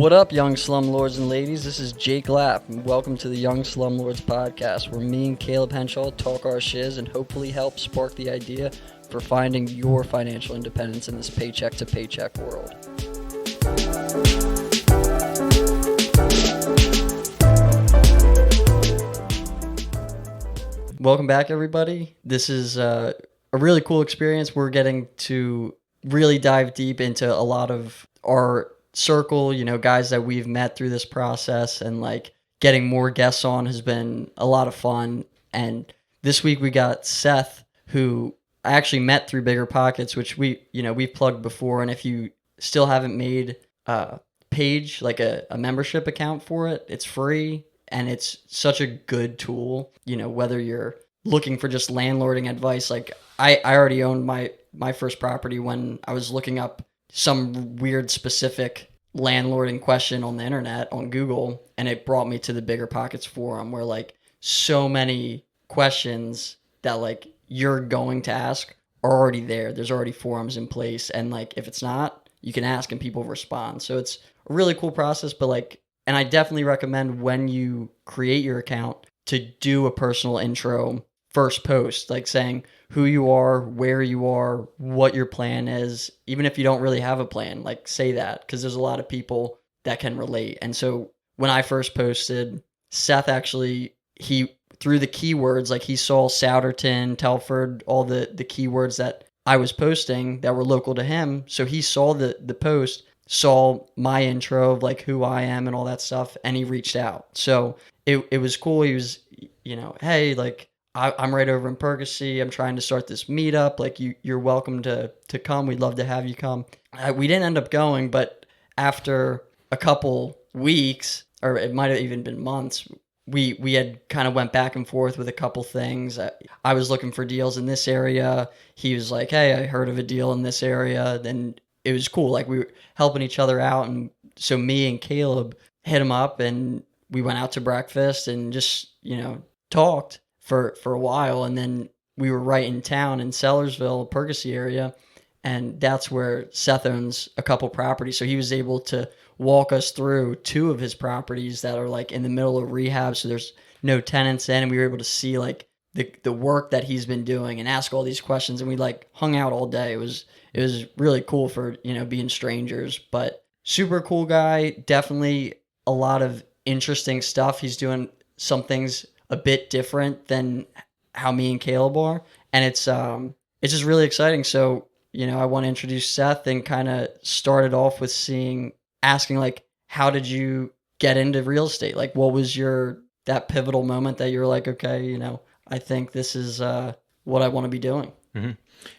What up, young slumlords and ladies? This is Jake Lapp, and welcome to the Young Slumlords podcast, where me and Caleb Henshaw talk our shiz and hopefully help spark the idea for finding your financial independence in this paycheck-to-paycheck world. Welcome back, everybody. This is a really cool experience. We're getting to really dive deep into a lot of our circle, guys that we've met through this process, and getting more guests on has been a lot of fun. And this week we got Seth, who I actually met through Bigger Pockets, which we've plugged before. And if you still haven't made a page, like a membership account for it, it's free and it's such a good tool. Whether you're looking for just landlording advice, like I already owned my first property when I was looking up some weird specific landlording question on the internet on Google, and it brought me to the Bigger Pockets forum, where so many questions that you're going to ask are already there. There's already forums in place, and if it's not, you can ask and people respond. So it's a really cool process. But and I definitely recommend when you create your account to do a personal intro first post, saying who you are, where you are, what your plan is. Even if you don't really have a plan, say that, because there's a lot of people that can relate. And so when I first posted, Seth actually, he through the keywords, he saw Souderton, Telford, all the keywords that I was posting that were local to him. So he saw the post, saw my intro of who I am and all that stuff, and he reached out. So it was cool. He was, hey, I'm right over in Percy. I'm trying to start this meetup. You're welcome to come. We'd love to have you come. We didn't end up going, but after a couple weeks, or it might have even been months, we had kind of went back and forth with a couple things. I was looking for deals in this area. He was like, hey, I heard of a deal in this area. Then it was cool. We were helping each other out. And so me and Caleb hit him up, and we went out to breakfast and just, talked for a while. And then we were right in town in Sellersville, Percy area. And that's where Seth owns a couple properties. So he was able to walk us through two of his properties that are in the middle of rehab. So there's no tenants in, and we were able to see the work that he's been doing and ask all these questions. And we hung out all day. It was really cool for, being strangers, but super cool guy. Definitely a lot of interesting stuff. He's doing some things a bit different than how me and Caleb are. And it's just really exciting. So, I want to introduce Seth and kind of started off with asking how did you get into real estate? What was that pivotal moment that you're okay, I think this is what I want to be doing. Mm-hmm.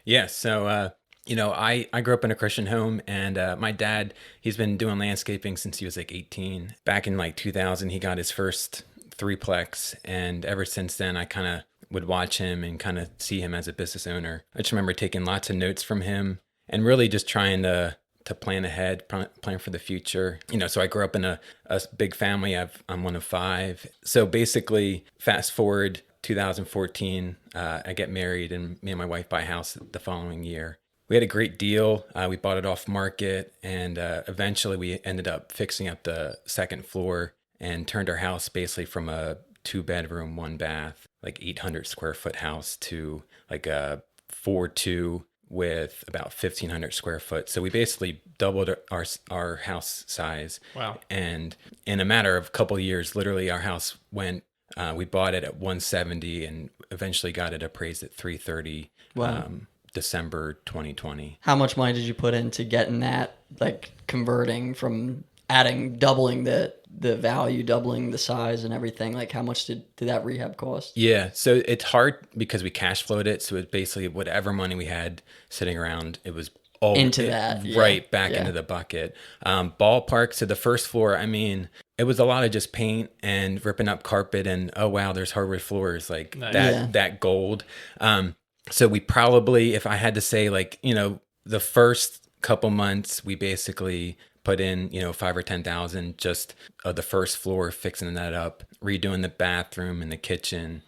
Yeah. So, I grew up in a Christian home, and my dad, he's been doing landscaping since he was 18. Back in 2000, he got his first threeplex, and ever since then I kind of would watch him and kind of see him as a business owner. I just remember taking lots of notes from him and really just trying to plan ahead, plan for the future. So I grew up in a big family. I'm one of five. So basically, fast forward 2014, I get married, and me and my wife buy a house the following year. We had a great deal. We bought it off market, and eventually we ended up fixing up the second floor and turned our house basically from a 2-bedroom, 1-bath, 800 square foot house to a 4-2 with about 1,500 square foot. So we basically doubled our house size. Wow. And in a matter of a couple of years, literally our house went, we bought it at 170 and eventually got it appraised at 330. Wow. December 2020. How much money did you put into getting that, converting from doubling the value, doubling the size and everything? How much did that rehab cost? Yeah. So it's hard because we cash flowed it. So it's basically whatever money we had sitting around, it was all into that. Right. Back into the bucket. Ballpark. So the first floor, it was a lot of just paint and ripping up carpet and, oh, wow, there's hardwood floors, nice. that gold. So we probably, if I had to say the first couple months, we basically put in, $5,000 or $10,000 just the first floor, fixing that up, redoing the bathroom and the kitchen.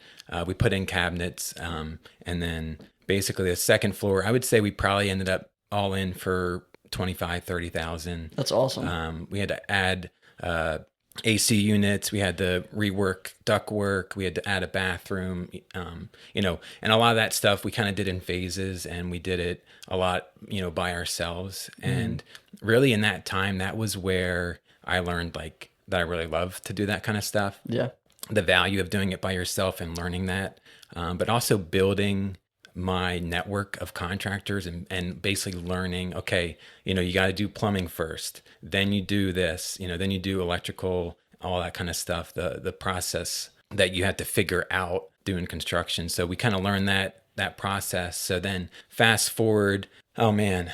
We put in cabinets, and then basically the second floor, I would say we probably ended up all in for 25, 30,000. That's awesome. We had to add AC units. We had to rework ductwork. We had to add a bathroom, and a lot of that stuff we kind of did in phases, and we did it a lot, by ourselves. And really in that time, that was where I learned like that I really love to do that kind of stuff. Yeah. The value of doing it by yourself and learning that, but also building my network of contractors and basically learning, okay, you got to do plumbing first, then you do this, then you do electrical, all that kind of stuff, the process that you had to figure out doing construction. So we kind of learned that process. So then fast forward, oh man,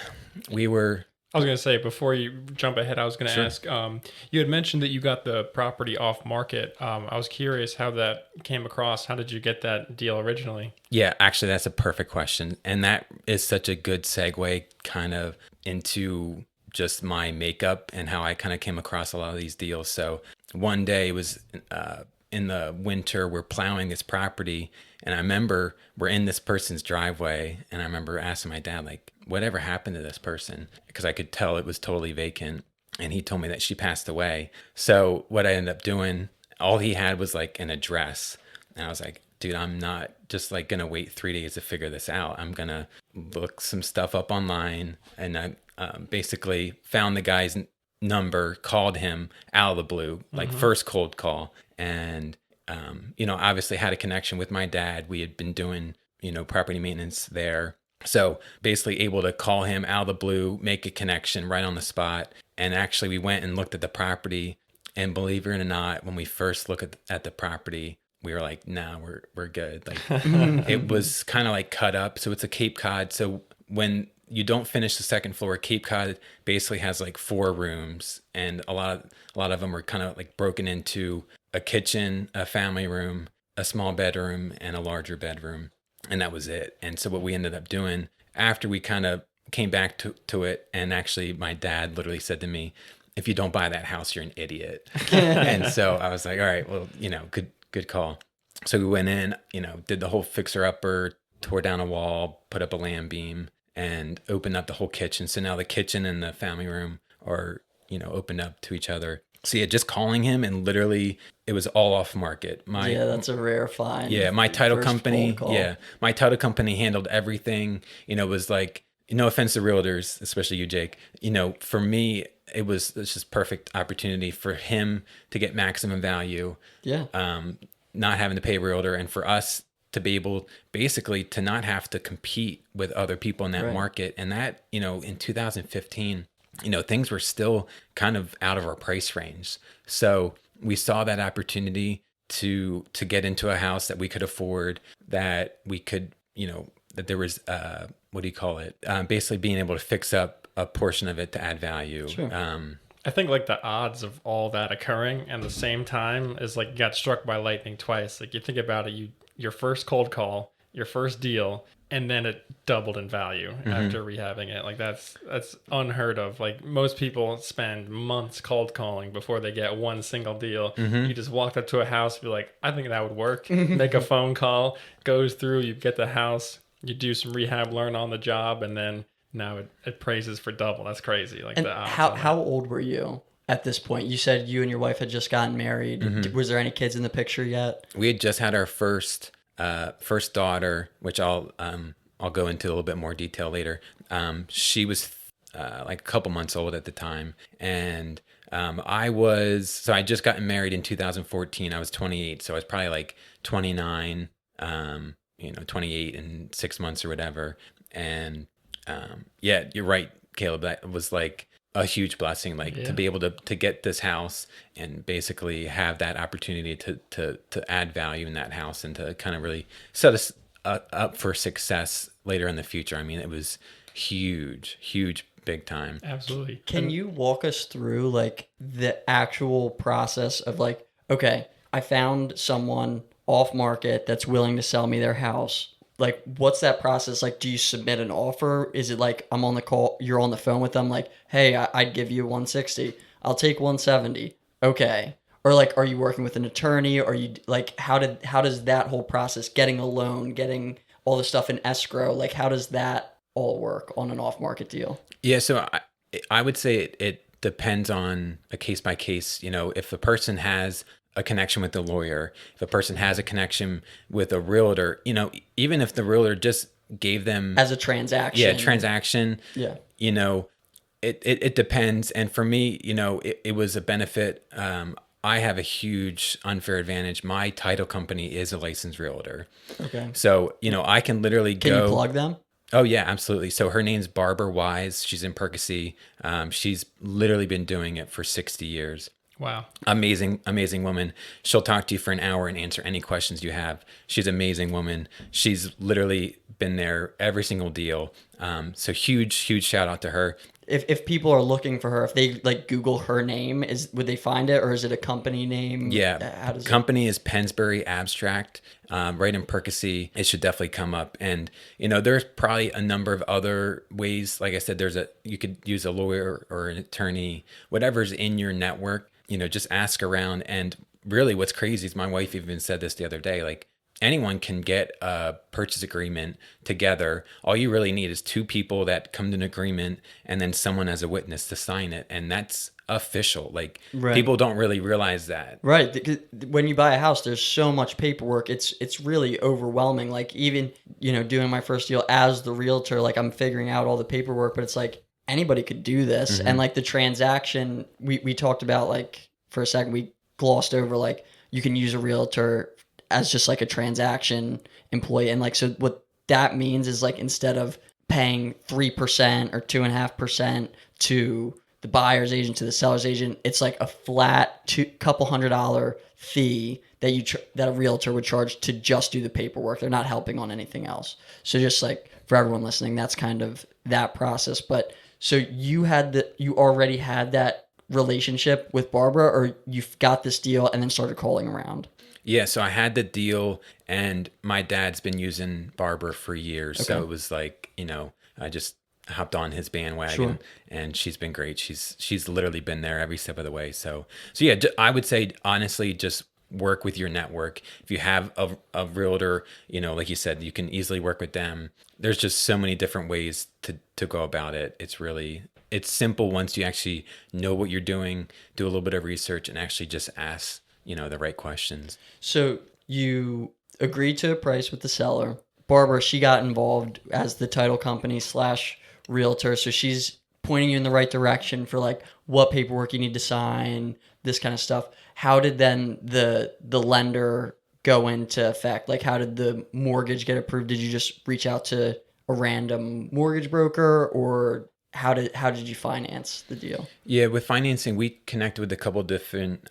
I was going to say, before you jump ahead, I was going to Sure. ask, you had mentioned that you got the property off market. I was curious how that came across. How did you get that deal originally? Yeah, actually, that's a perfect question. And that is such a good segue kind of into just my makeup and how I kind of came across a lot of these deals. So one day it was in the winter, we're plowing this property. And I remember we're in this person's driveway. And I remember asking my dad, like, whatever happened to this person? Because I could tell it was totally vacant. And he told me that she passed away. So what I ended up doing, all he had was like an address. And I was like, dude, I'm not just like gonna wait 3 days to figure this out. I'm gonna look some stuff up online. And I basically found the guy's number, called him out of the blue, like first cold call. And, obviously had a connection with my dad. We had been doing, property maintenance there. So basically able to call him out of the blue, make a connection right on the spot. And actually we went and looked at the property, and believe it or not, when we first looked at the property, we were like, nah, we're good. Like it was kind of like cut up. So it's a Cape Cod. So when you don't finish the second floor, Cape Cod basically has like 4 rooms, and a lot of them were kind of like broken into a kitchen, a family room, a small bedroom, and a larger bedroom. And that was it. And so what we ended up doing after we kind of came back to it, and actually my dad literally said to me, if you don't buy that house, you're an idiot. And so I was like, all right, well, good call. So we went in, did the whole fixer upper, tore down a wall, put up a land beam, and opened up the whole kitchen. So now the kitchen and the family room are, opened up to each other. So yeah, just calling him, and literally it was all off market. Yeah, that's a rare find. Yeah, my title First company. phone call. Yeah, my title company handled everything. It was like, no offense to realtors, especially you, Jake. For me, it's just perfect opportunity for him to get maximum value. Yeah. Not having to pay a realtor, and for us to be able basically to not have to compete with other people in that Right. market. And that, in 2015, things were still kind of out of our price range. So we saw that opportunity to get into a house that we could afford, that we could, that there was, what do you call it? Basically being able to fix up a portion of it to add value. Sure. I think like the odds of all that occurring at the same time is like you got struck by lightning twice. Like you think about it, your first cold call, your first deal, and then it doubled in value after rehabbing it. Like that's unheard of. Like most people spend months cold calling before they get one single deal. You just walked up to a house, be like, I think that would work. Make a phone call, goes through, you get the house, you do some rehab, learn on the job, and then now it praises for double. That's crazy. Like And the odds on how old were you at this point? You said you and your wife had just gotten married. Was there any kids in the picture yet? We had just had our first daughter, which I'll go into a little bit more detail later. She was like a couple months old at the time, and I just gotten married in 2014. I was 28, so I was probably like 29, 28 in 6 months or whatever. And yeah, you're right, Caleb. That was like a huge blessing, like to be able to get this house and basically have that opportunity to add value in that house and to kind of really set us up for success later in the future. I mean, it was huge, big time. Absolutely. Can you walk us through like the actual process of like, okay, I found someone off market that's willing to sell me their house. Like, what's that process? Like, do you submit an offer? Is it like I'm on the call, you're on the phone with them, like, hey, I'd give you 160. I'll take 170. Okay. Or like, are you working with an attorney? Or you like, how does that whole process, getting a loan, getting all the stuff in escrow, like how does that all work on an off market deal? Yeah, so I would say it depends on a case by case. If the person has a connection with the lawyer, if a person has a connection with a realtor, even if the realtor just gave them As a transaction. transaction, Yeah. you know, it depends. And for me, it was a benefit. I have a huge unfair advantage. My title company is a licensed realtor. Okay. So, I can literally Can go. you plug them? Oh yeah, absolutely. So her name's Barbara Wise. She's in Percy. She's literally been doing it for 60 years. Wow. Amazing, amazing woman. She'll talk to you for an hour and answer any questions you have. She's an amazing woman. She's literally been there every single deal. So huge, huge shout out to her. If people are looking for her, if they like Google her name, would they find it, or is it a company name? Yeah, How does company is Pensbury Abstract, right in Percy. It should definitely come up. And there's probably a number of other ways. Like I said, you could use a lawyer or an attorney, whatever's in your network. Just ask around. And really, what's crazy is my wife even said this the other day. Like, anyone can get a purchase agreement together. All you really need is two people that come to an agreement and then someone as a witness to sign it. And that's official. Like, Right. People don't really realize that. Right. Because when you buy a house, there's so much paperwork. It's really overwhelming. Like, even, doing my first deal as the realtor, like, I'm figuring out all the paperwork, but it's like anybody could do this. Mm-hmm. And like the transaction we talked about, like, for a second, we glossed over, like, you can use a realtor as just like a transaction employee. And like, so what that means is, like, instead of paying 3% or 2.5% to the buyer's agent, to the seller's agent, it's like a flat couple $100 fee that that a realtor would charge to just do the paperwork. They're not helping on anything else. So just like for everyone listening, that's kind of that process. But so you already had that relationship with Barbara, or you've got this deal and then started calling around? Yeah, so I had the deal, and my dad's been using Barbara for years. Okay. So it was like, I just hopped on his bandwagon. Sure. And she's been great. She's literally been there every step of the way. So yeah, I would say, honestly, just work with your network. If you have a realtor, like you said, you can easily work with them. There's just so many different ways to go about it. It's simple once you actually know what you're doing, do a little bit of research, and actually just ask the right questions. So you agreed to a price with the seller. Barbara, she got involved as the title company / realtor. So she's pointing you in the right direction for like what paperwork you need to sign, this kind of stuff. How did then the lender go into effect? Like, how did the mortgage get approved? Did you just reach out to a random mortgage broker, or how did you finance the deal? Yeah, with financing, we connected with a couple different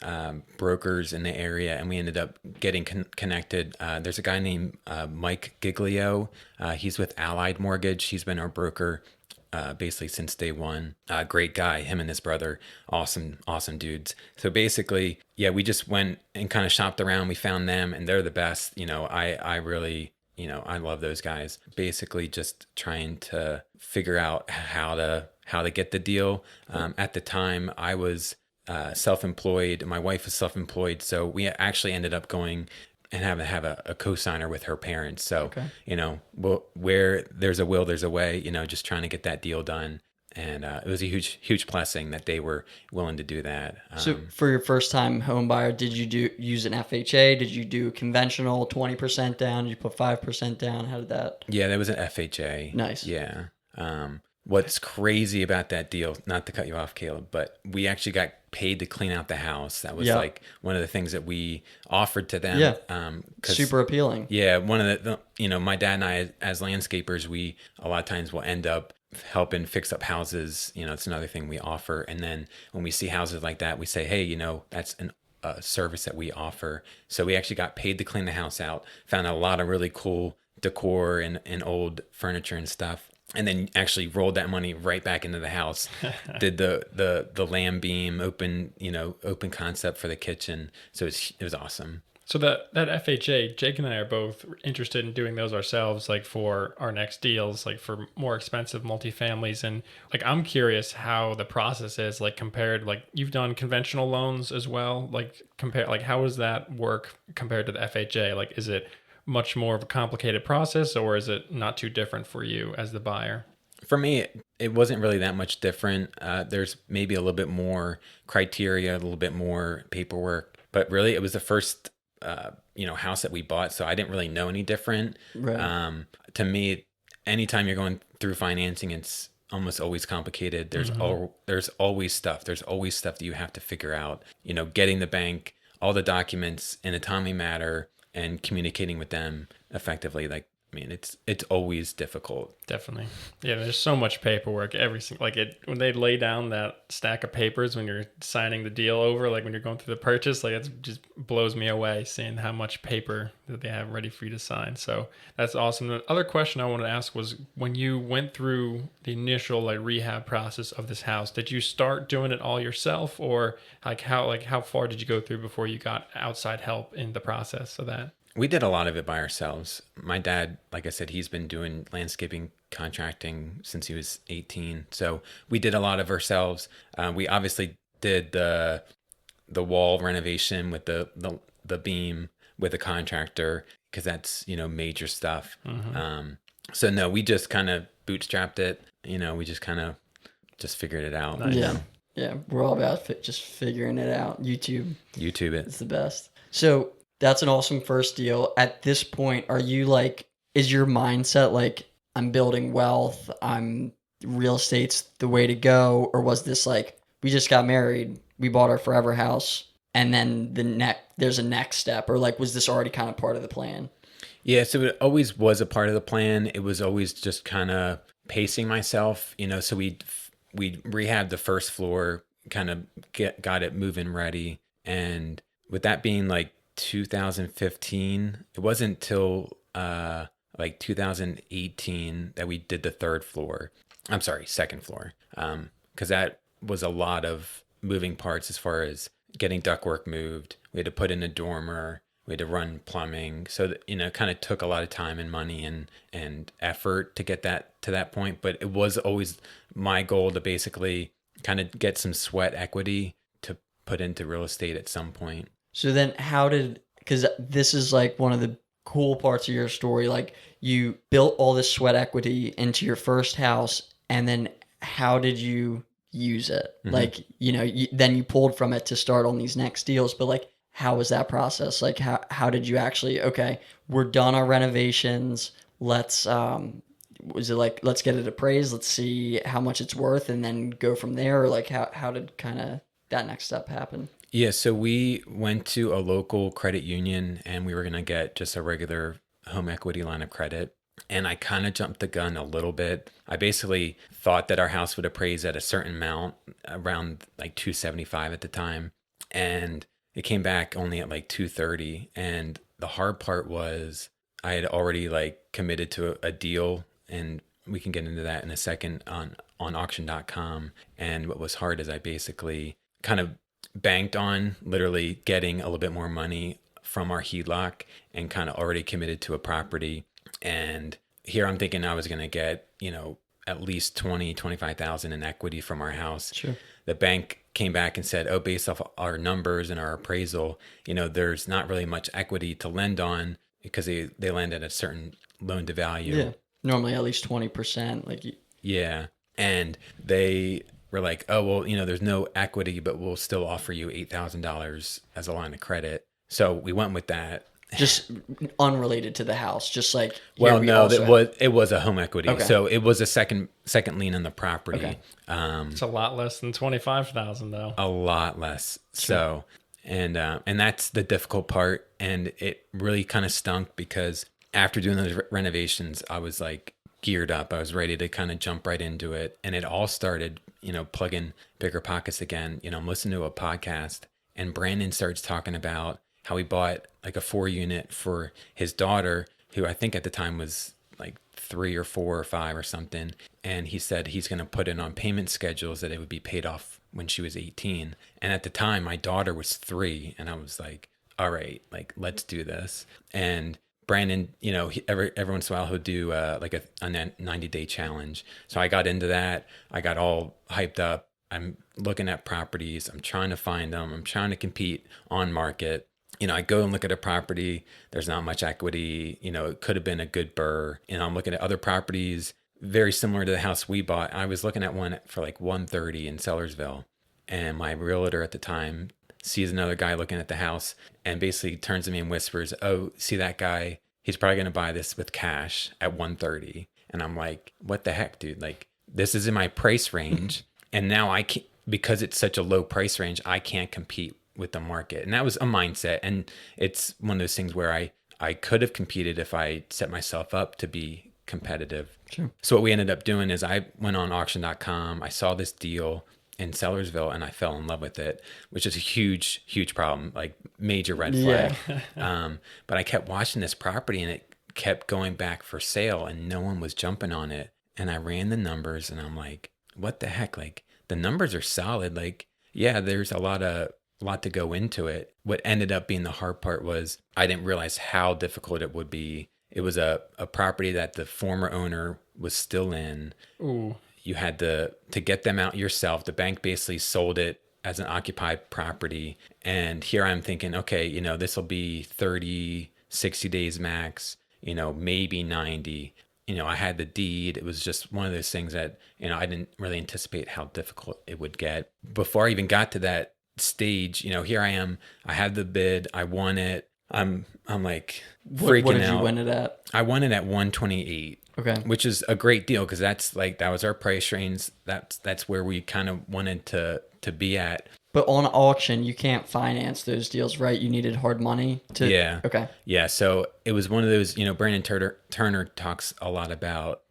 brokers in the area, and we ended up getting connected. There's a guy named Mike Giglio. He's with Allied Mortgage. He's been our broker basically since day one. Great guy, him and his brother, awesome dudes. So basically, yeah, we just went and kind of shopped around. We found them, and they're the best. I really, I love those guys. Basically, just trying to figure out how to get the deal. At the time, I was self-employed. My wife was self-employed, so we actually ended up going and have a co-signer with her parents. So, okay. Where there's a will, there's a way. Just trying to get that deal done. And it was a huge blessing that they were willing to do that. So for your first time home buyer, did you use an FHA? Did you do conventional 20% down? Did you put 5% down? How did that? Yeah, that was an FHA. Nice. Yeah. What's crazy about that deal, not to cut you off, Caleb, but we actually got paid to clean out the house. That was like one of the things that we offered to them. Yeah. Super appealing. Yeah. One of my dad and I, as landscapers, we a lot of times will end up helping fix up houses. It's another thing we offer. And then when we see houses like that, we say, hey, that's a service that we offer. So we actually got paid to clean the house out, found a lot of really cool decor and old furniture and stuff. And then actually rolled that money right back into the house. Did the lamb beam open concept for the kitchen. So it was awesome. So that FHA, Jake and I are both interested in doing those ourselves, like for our next deals, like for more expensive multifamilies. And like, I'm curious how the process is like compared, like you've done conventional loans as well. Like how does that work compared to the FHA? Like, is it much more of a complicated process, or is it not too different for you as the buyer? For me, it wasn't really that much different. There's maybe a little bit more criteria, a little bit more paperwork, but really it was the first, house that we bought. So I didn't really know any different. Right. To me, anytime you're going through financing, it's almost always complicated. There's always stuff. There's always stuff that you have to figure out. Getting the bank, all the documents in a timely manner, and communicating with them effectively. It's always difficult. Definitely. Yeah, there's so much paperwork. Every single when they lay down that stack of papers when you're signing the deal over, like when you're going through the purchase, like it just blows me away seeing how much paper that they have ready for you to sign. So that's awesome. The other question I wanted to ask was, when you went through the initial rehab process of this house, did you start doing it all yourself, or how far did you go through before you got outside help in the process of that? We did a lot of it by ourselves. My dad, like I said, he's been doing landscaping contracting since he was 18. So we did a lot of ourselves. We obviously did the wall renovation with the beam with a contractor, because that's major stuff. So no, we just kind of bootstrapped it. We just kind of just figured it out. Nice. Yeah. Yeah. We're all about just figuring it out. YouTube it. is the best. So that's an awesome first deal. At this point, are you is your mindset I'm building wealth, real estate's the way to go? Or was this we just got married, we bought our forever house, and then there's a next step? Or was this already kind of part of the plan? Yeah, so it always was a part of the plan. It was always just kind of pacing myself, so we rehabbed the first floor, kind of got it move-in ready. And with that being 2015, it wasn't till 2018 that we did the second floor, because that was a lot of moving parts as far as getting ductwork moved. We had to put in a dormer, we had to run plumbing, so that it kind of took a lot of time and money and effort to get that to that point. But it was always my goal to basically kind of get some sweat equity to put into real estate at some point. So then because this is one of the cool parts of your story, you built all this sweat equity into your first house, and then how did you use it? Mm-hmm. Then you pulled from it to start on these next deals, but how was that process? How did you actually, okay, we're done our renovations, let's was it let's get it appraised, let's see how much it's worth, and then go from there? Or how did kind of that next step happen? Yeah, so we went to a local credit union, and we were going to get just a regular home equity line of credit. And I kind of jumped the gun a little bit. I basically thought that our house would appraise at a certain amount, around 275 at the time. And it came back only at 230. And the hard part was I had already committed to a deal, and we can get into that in a second, on auction.com. And what was hard is I basically kind of banked on literally getting a little bit more money from our HELOC and kind of already committed to a property. And here I'm thinking I was going to get, at least 25,000 in equity from our house. Sure. The bank came back and said, oh, based off our numbers and our appraisal, there's not really much equity to lend on, because they lend at a certain loan to value. Yeah. Normally at least 20%. Yeah. And they were like, oh, well, there's no equity, but we'll still offer you $8,000 as a line of credit. So we went with that. Just unrelated to the house, just well, no, it was a home equity. Okay. So it was a second lien on the property. Okay. It's a lot less than 25,000 though. A lot less. Sure. So, and that's the difficult part. And it really kind of stunk, because after doing those renovations, I was geared up. I was ready to kind of jump right into it. And it all started, plugging Bigger Pockets again. I'm listening to a podcast, and Brandon starts talking about how he bought a 4-unit for his daughter, who I think at the time was 3 or 4 or 5 or something. And he said he's going to put it on payment schedules that it would be paid off when she was 18. And at the time, my daughter was 3, and I was like, all right, let's do this. And Brandon, every once in a while he'll do a 90-day challenge. So I got into that. I got all hyped up. I'm looking at properties. I'm trying to find them. I'm trying to compete on market. I go and look at a property. There's not much equity. It could have been a good burr. I'm looking at other properties very similar to the house we bought. I was looking at one for like 130 in Sellersville, and my realtor at the time sees another guy looking at the house and basically turns to me and whispers, "Oh, see that guy? He's probably going to buy this with cash at 130." And I'm like, "What the heck, dude? Like, this is in my price range, and now I can't, because it's such a low price range, I can't compete with the market." And that was a mindset, and it's one of those things where I could have competed if I set myself up to be competitive. Sure. So what we ended up doing is I went on auction.com. I saw this deal in Sellersville and I fell in love with it, which is a huge, huge problem, like major red flag. But I kept watching this property and it kept going back for sale and no one was jumping on it. And I ran the numbers and I'm like, what the heck? Like the numbers are solid. Like, yeah, there's a lot to go into it. What ended up being the hard part was I didn't realize how difficult it would be. It was a property that the former owner was still in. Ooh. You had to get them out yourself. The bank basically sold it as an occupied property. And here I'm thinking, okay, this will be 30, 60 days max, maybe 90. I had the deed. It was just one of those things that, I didn't really anticipate how difficult it would get. Before I even got to that stage, here I am. I had the bid. I won it. I'm like freaking out. What did you win it at? I won it at 128. Okay. Which is a great deal because that was our price range. That's where we kind of wanted to be at. But on auction, you can't finance those deals, right? You needed hard money to. Yeah. Okay. Yeah. So it was one of those. Brandon Turner talks a lot about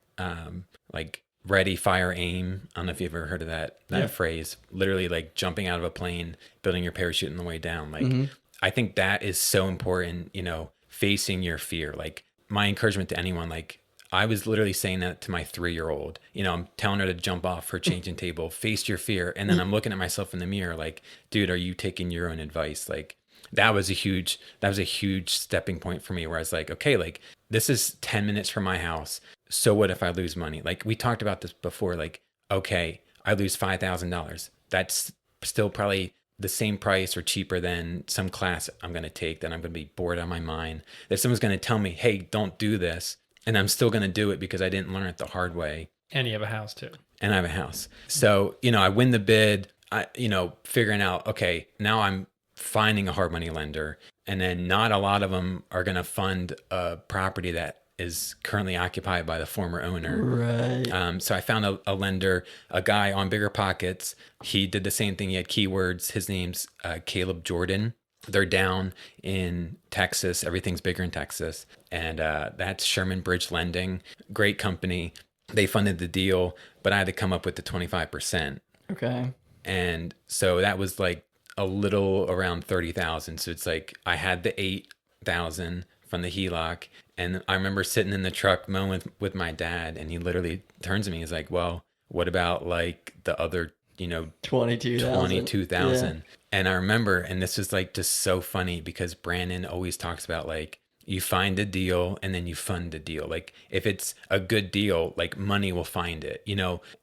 like ready, fire, aim. I don't know if you've ever heard of that phrase. Literally, like jumping out of a plane, building your parachute on the way down. Like I think that is so important. Facing your fear. Like my encouragement to anyone, like. I was literally saying that to my 3-year-old. I'm telling her to jump off her changing table, face your fear. And then I'm looking at myself in the mirror like, dude, are you taking your own advice? Like that was a huge stepping point for me where I was like, okay, like this is 10 minutes from my house. So what if I lose money? Like we talked about this before, like, okay, I lose $5,000. That's still probably the same price or cheaper than some class I'm going to take that I'm going to be bored out of my mind. That someone's going to tell me, hey, don't do this. And I'm still going to do it because I didn't learn it the hard way. And you have a house too. And I have a house. So, I win the bid, figuring out, okay, now I'm finding a hard money lender. And then not a lot of them are going to fund a property that is currently occupied by the former owner. Right. So I found a lender, a guy on Bigger Pockets. He did the same thing. He had keywords. His name's Caleb Jordan. They're down in Texas. Everything's bigger in Texas. And that's Sherman Bridge Lending. Great company. They funded the deal, but I had to come up with the 25%. Okay. And so that was like a little around 30,000. So it's like I had the 8,000 from the HELOC. And I remember sitting in the truck mowing with my dad, and he literally turns to me. He's like, well, what about like the other 22,000. Yeah. And I remember, and this is like just so funny because Brandon always talks about like you find a deal and then you fund a deal. Like if it's a good deal, like money will find it,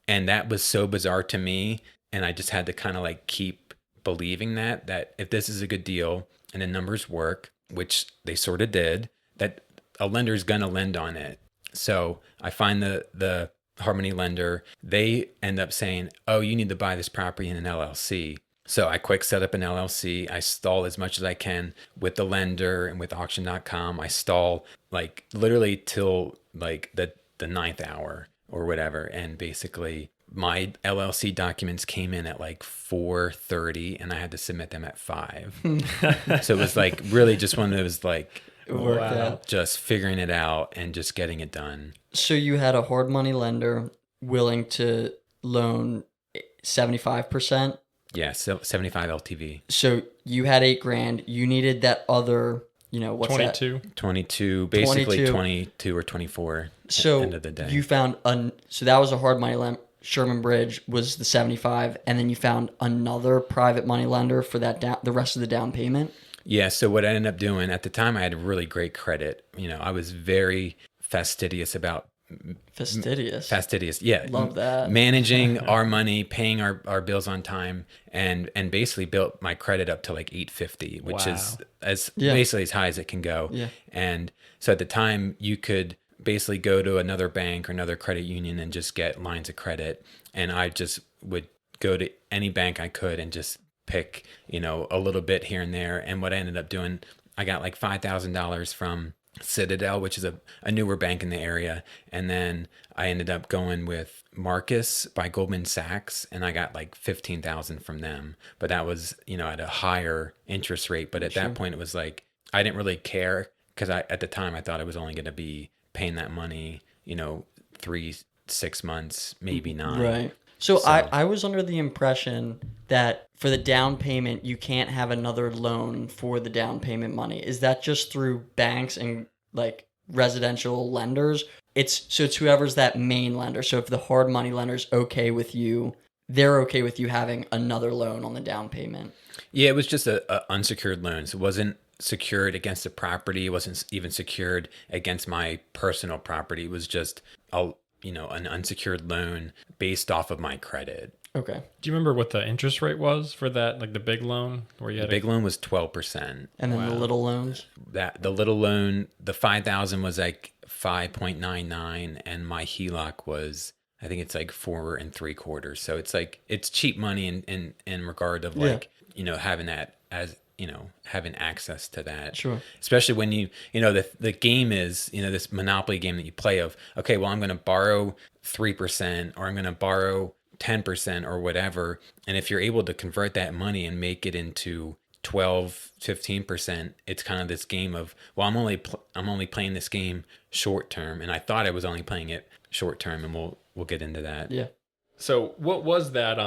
and that was so bizarre to me. And I just had to kind of like keep believing that if this is a good deal and the numbers work, which they sort of did, that a lender's going to lend on it. So I find the Harmony lender, they end up saying, oh, you need to buy this property in an LLC. So I quick set up an LLC. I stall as much as I can with the lender and with auction.com. I stall like literally till like the ninth hour or whatever. And basically my LLC documents came in at like 4:30 and I had to submit them at 5. So it was like really just one of those like, It worked out. Just figuring it out and just getting it done. So you had a hard money lender willing to loan 75%. Yeah, so 75 LTV. So you had $8,000. You needed that other, what's 22. that? 22, basically 22. 22 or 24 So at the end of the day. you found, so that was a hard money lender. Sherman Bridge was the 75, and then you found another private money lender for that the rest of the down payment. Yeah, so what I ended up doing, at the time I had really great credit. I was very fastidious about... Fastidious, yeah. Love that. Managing our money, paying our bills on time, and basically built my credit up to like 850, which is basically as high as it can go. Yeah. And so at the time you could basically go to another bank or another credit union and just get lines of credit. And I just would go to any bank I could and just pick, a little bit here and there. And what I ended up doing, I got like $5,000 from Citadel, which is a newer bank in the area. And then I ended up going with Marcus by Goldman Sachs, and I got like 15,000 from them. But that was, at a higher interest rate. But at that point, it was like, I didn't really care because at the time I thought I was only going to be paying that money, 3-6 months, maybe 9. Right. So I was under the impression that for the down payment, you can't have another loan for the down payment money. Is that just through banks and like residential lenders? It's whoever's that main lender. So if the hard money lender's okay with you, they're okay with you having another loan on the down payment. Yeah, it was just a unsecured loan. So it wasn't secured against the property. It wasn't even secured against my personal property. It was just an unsecured loan based off of my credit. Okay. Do you remember what the interest rate was for that, like the big loan where you had The big loan was 12%. And then the little loans? The little loan, the 5,000 was like 5.99, and my HELOC was, I think it's like 4 3/4. So it's like, it's cheap money in regard of like, having that as, having access to that. Sure. Especially when the game is, this Monopoly game that you play of, okay, well, I'm going to borrow 3% or I'm going to borrow 10% or whatever. And if you're able to convert that money and make it into 12-15%, it's kind of this game of, well, I'm only playing this game short term. And I thought I was only playing it short term, and we'll get into that. Yeah. So what was that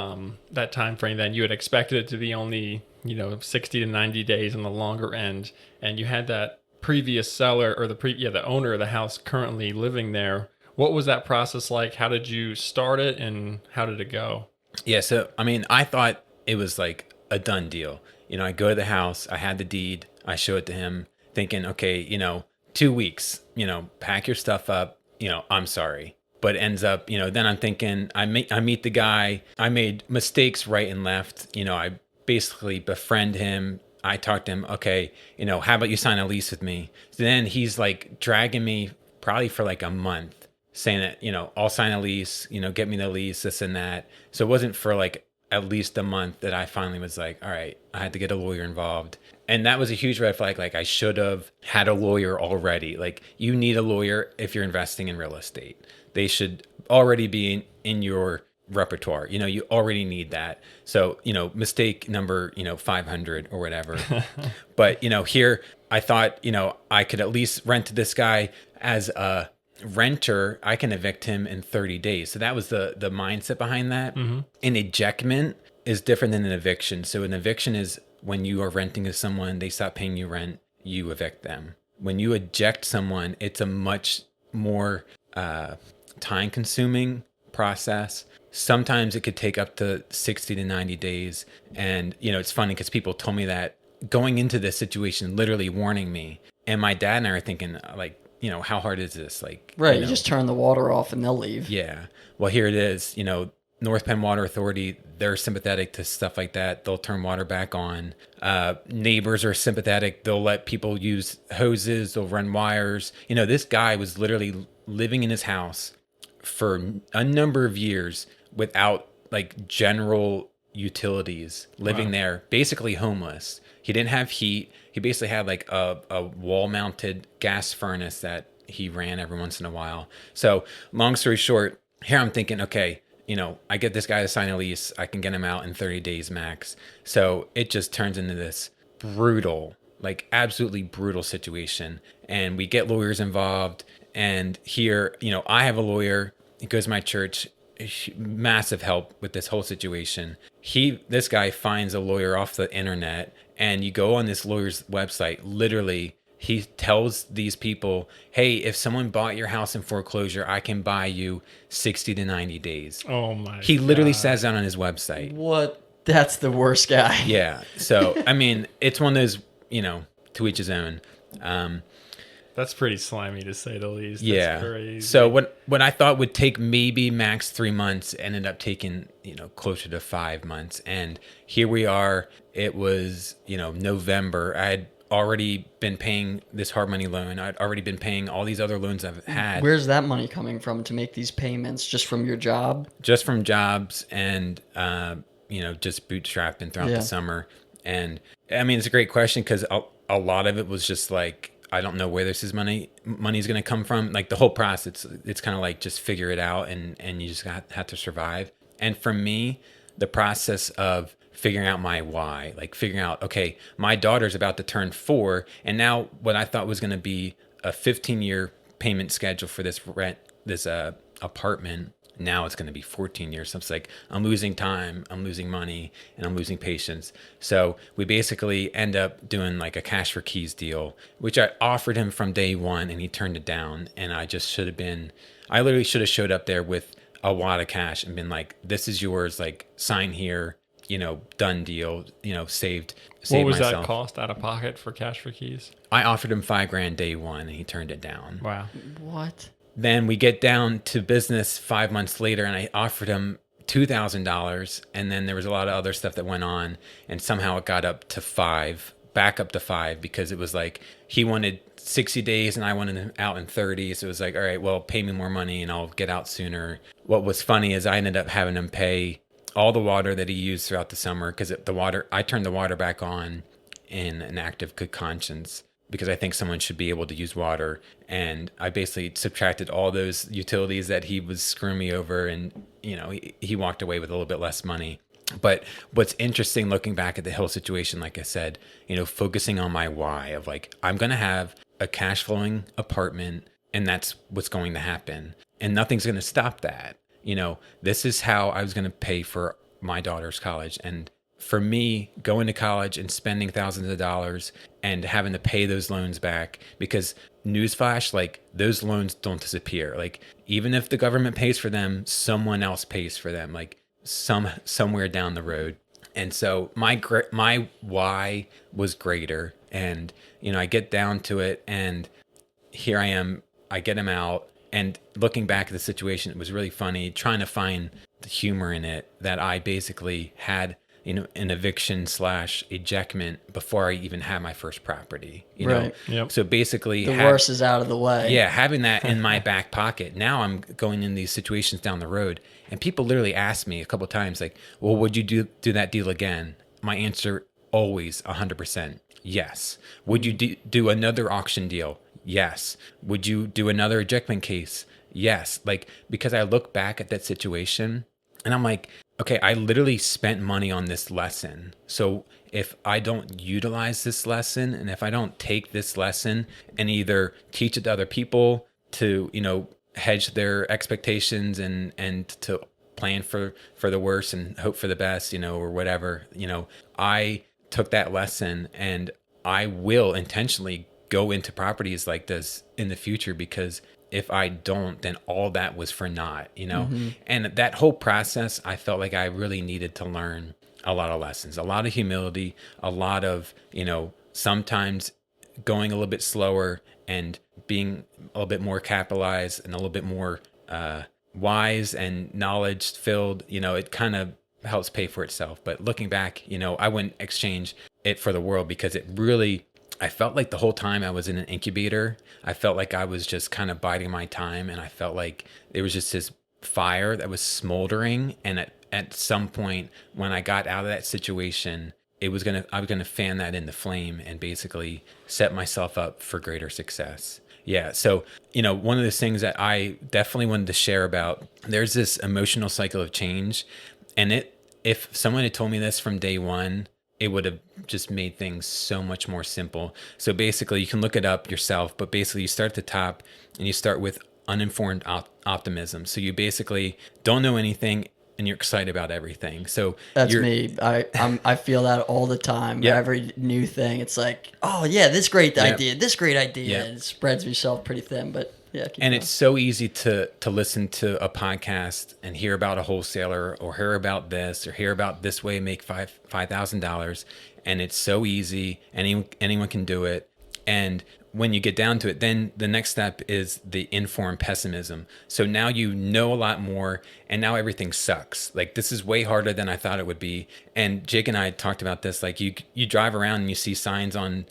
that time frame then? You had expected it to be only 60 to 90 days on the longer end, and you had that previous seller or the owner of the house currently living there. What was that process like? How did you start it, and how did it go? Yeah, so I mean, I thought it was like a done deal. I go to the house, I had the deed, I show it to him, thinking, okay, 2 weeks, pack your stuff up, I'm sorry. But it ends up, then I'm thinking, I meet the guy, I made mistakes right and left, I basically befriend him. I talk to him, okay, how about you sign a lease with me? So then he's like dragging me probably for like a month, saying that, I'll sign a lease, get me the lease, this and that. So it wasn't for like at least a month that I finally was like, all right, I had to get a lawyer involved. And that was a huge red flag. Like, I should have had a lawyer already. Like, you need a lawyer if you're investing in real estate. They should already be in your repertoire. You already need that. So, mistake number, 500 or whatever. But, here I thought, I could at least rent to this guy as a renter. I can evict him in 30 days. So that was the mindset behind that. Mm-hmm. An ejectment is different than an eviction. So an eviction is when you are renting to someone, they stop paying you rent, you evict them. When you eject someone, it's a much more time consuming process. Sometimes it could take up to 60 to 90 days. And, it's funny because people told me that going into this situation, literally warning me. And my dad and I are thinking like, how hard is this? Like, right. You just turn the water off and they'll leave. Yeah. Well, here it is, North Penn Water Authority, they're sympathetic to stuff like that. They'll turn water back on. Neighbors are sympathetic. They'll let people use hoses. They'll run wires. This guy was literally living in his house for a number of years without like general utilities, living there, basically homeless. He didn't have heat. He basically had like a wall-mounted gas furnace that he ran every once in a while. So long story short, here I'm thinking, okay, I get this guy to sign a lease. I can get him out in 30 days max. So it just turns into this brutal, like absolutely brutal situation. And we get lawyers involved. And here, I have a lawyer. He goes to my church. Massive help with this whole situation. This guy finds a lawyer off the internet, and you go on this lawyer's website, literally he tells these people, hey, if someone bought your house in foreclosure, I can buy you 60 to 90 days. Oh my He literally says that on his website. What? That's the worst guy. Yeah. So, I mean, it's one of those, to each his own. That's pretty slimy to say the least. Yeah. That's crazy. So what I thought would take maybe max 3 months ended up taking, closer to 5 months. And here we are. It was, November. I had already been paying this hard money loan. I'd already been paying all these other loans I've had. Where's that money coming from to make these payments? Just from your job? Just from jobs and, just bootstrapping throughout Yeah. the summer. And I mean, it's a great question because a lot of it was just like, I don't know where this is money's going to come from. Like the whole process, it's kind of like just figure it out and you just have to survive. And for me, the process of figuring out my why, like figuring out, okay, my daughter's about to turn 4. And now what I thought was going to be a 15-year payment schedule for this apartment, now it's going to be 14 years. So it's like, I'm losing time, I'm losing money, and I'm losing patience. So we basically end up doing like a cash for keys deal, which I offered him from day one and he turned it down. And I literally should have showed up there with a wad of cash and been like, this is yours, like sign here, done deal, saved What was myself. that cost out of pocket for cash for keys? I offered him $5,000 day one and he turned it down. Wow. What? Then we get down to business 5 months later and I offered him $2,000. And then there was a lot of other stuff that went on and somehow it got up to back up to 5 because it was like he wanted 60 days and I wanted him out in 30. So it was like, all right, well, pay me more money and I'll get out sooner. What was funny is I ended up having him pay all the water that he used throughout the summer because I turned the water back on in an act of good conscience because I think someone should be able to use water. And I basically subtracted all those utilities that he was screwing me over and, he walked away with a little bit less money. But what's interesting looking back at the whole situation, like I said, focusing on my why of like, I'm going to have a cash flowing apartment and that's what's going to happen. And nothing's going to stop that. This is how I was going to pay for my daughter's college. And for me, going to college and spending thousands of dollars and having to pay those loans back, because newsflash, like those loans don't disappear. Like even if the government pays for them, someone else pays for them, like somewhere down the road. And so my why was greater. And, I get down to it and here I am, I get him out. And looking back at the situation, it was really funny trying to find the humor in it that I basically had, an eviction / ejectment before I even had my first property, Right. Yep. So basically The worst is out of the way. yeah, having that in my back pocket. Now I'm going in these situations down the road and people literally ask me a couple of times like, well, would you do that deal again? My answer always 100% yes. Would you do another auction deal? Yes. Would you do another ejectment case? Yes. Like, because I look back at that situation and I'm like, okay, I literally spent money on this lesson. So if I don't utilize this lesson and if I don't take this lesson and either teach it to other people to, hedge their expectations and to plan for the worst and hope for the best, or whatever, I took that lesson and I will intentionally go into properties like this in the future, because if I don't, then all that was for naught, And that whole process, I felt like I really needed to learn a lot of lessons, a lot of humility, a lot of, sometimes going a little bit slower and being a little bit more capitalized and a little bit more wise and knowledge filled, it kind of helps pay for itself. But looking back, I wouldn't exchange it for the world, because it really, I felt like the whole time I was in an incubator, I felt like I was just kind of biding my time. And I felt like there was just this fire that was smoldering. And at some point when I got out of that situation, I was going to fan that into flame and basically set myself up for greater success. Yeah. So, one of those things that I definitely wanted to share about, there's this emotional cycle of change. And if someone had told me this from day one, it would have just made things so much more simple. So basically, you can look it up yourself, but basically you start at the top and you start with uninformed optimism. So you basically don't know anything and you're excited about everything. So That's me. I feel that all the time. Yeah. Every new thing, it's like, oh yeah, this great idea. Yeah. And it spreads yourself pretty thin, but yeah. Keep And going. it's so easy to listen to a podcast and hear about a wholesaler or hear about this or hear about this way make $5,000. And it's so easy. Anyone can do it. And when you get down to it, then the next step is the informed pessimism. So now you know a lot more and now everything sucks. Like this is way harder than I thought it would be. And Jake and I talked about this. Like you drive around and you see signs on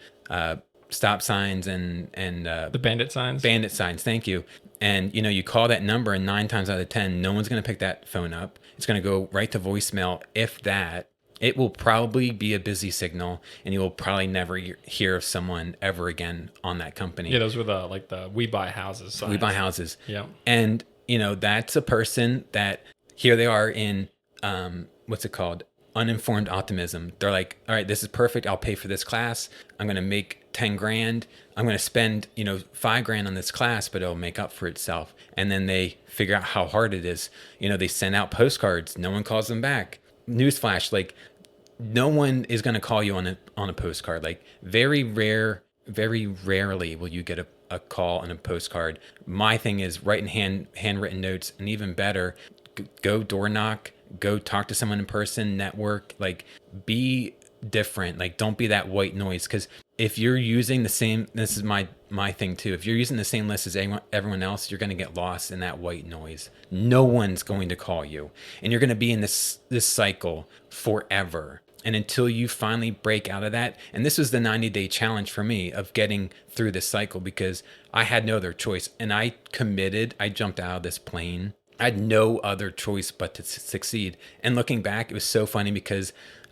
stop signs and The bandit signs. bandit signs. Thank you. And you call that number, and 9 times out of 10, no one's going to pick that phone up. It's going to go right to voicemail. If that, it will probably be a busy signal, and you will probably never hear of someone ever again on that company. Yeah, those were the we buy houses signs. We buy houses. Yeah. And that's a person that here they are in what's it called? Uninformed optimism. They're like, all right, this is perfect. I'll pay for this class. I'm going to make 10 grand. I'm going to spend, 5 grand on this class, but it'll make up for itself. And then they figure out how hard it is. They send out postcards. No one calls them back. Newsflash, like no one is going to call you on a postcard. Like very rarely will you get a call on a postcard. My thing is writing handwritten notes, and even better, go door knock, go talk to someone in person, network, like be different. Like don't be that white noise. Because if you're using the same, this is my thing too. If you're using the same list as everyone else, you're going to get lost in that white noise. No one's going to call you, and you're going to be in this cycle forever. And until you finally break out of that, and this was the 90-day challenge for me of getting through this cycle, because I had no other choice. And I jumped out of this plane. I had no other choice but to succeed. And looking back, it was so funny because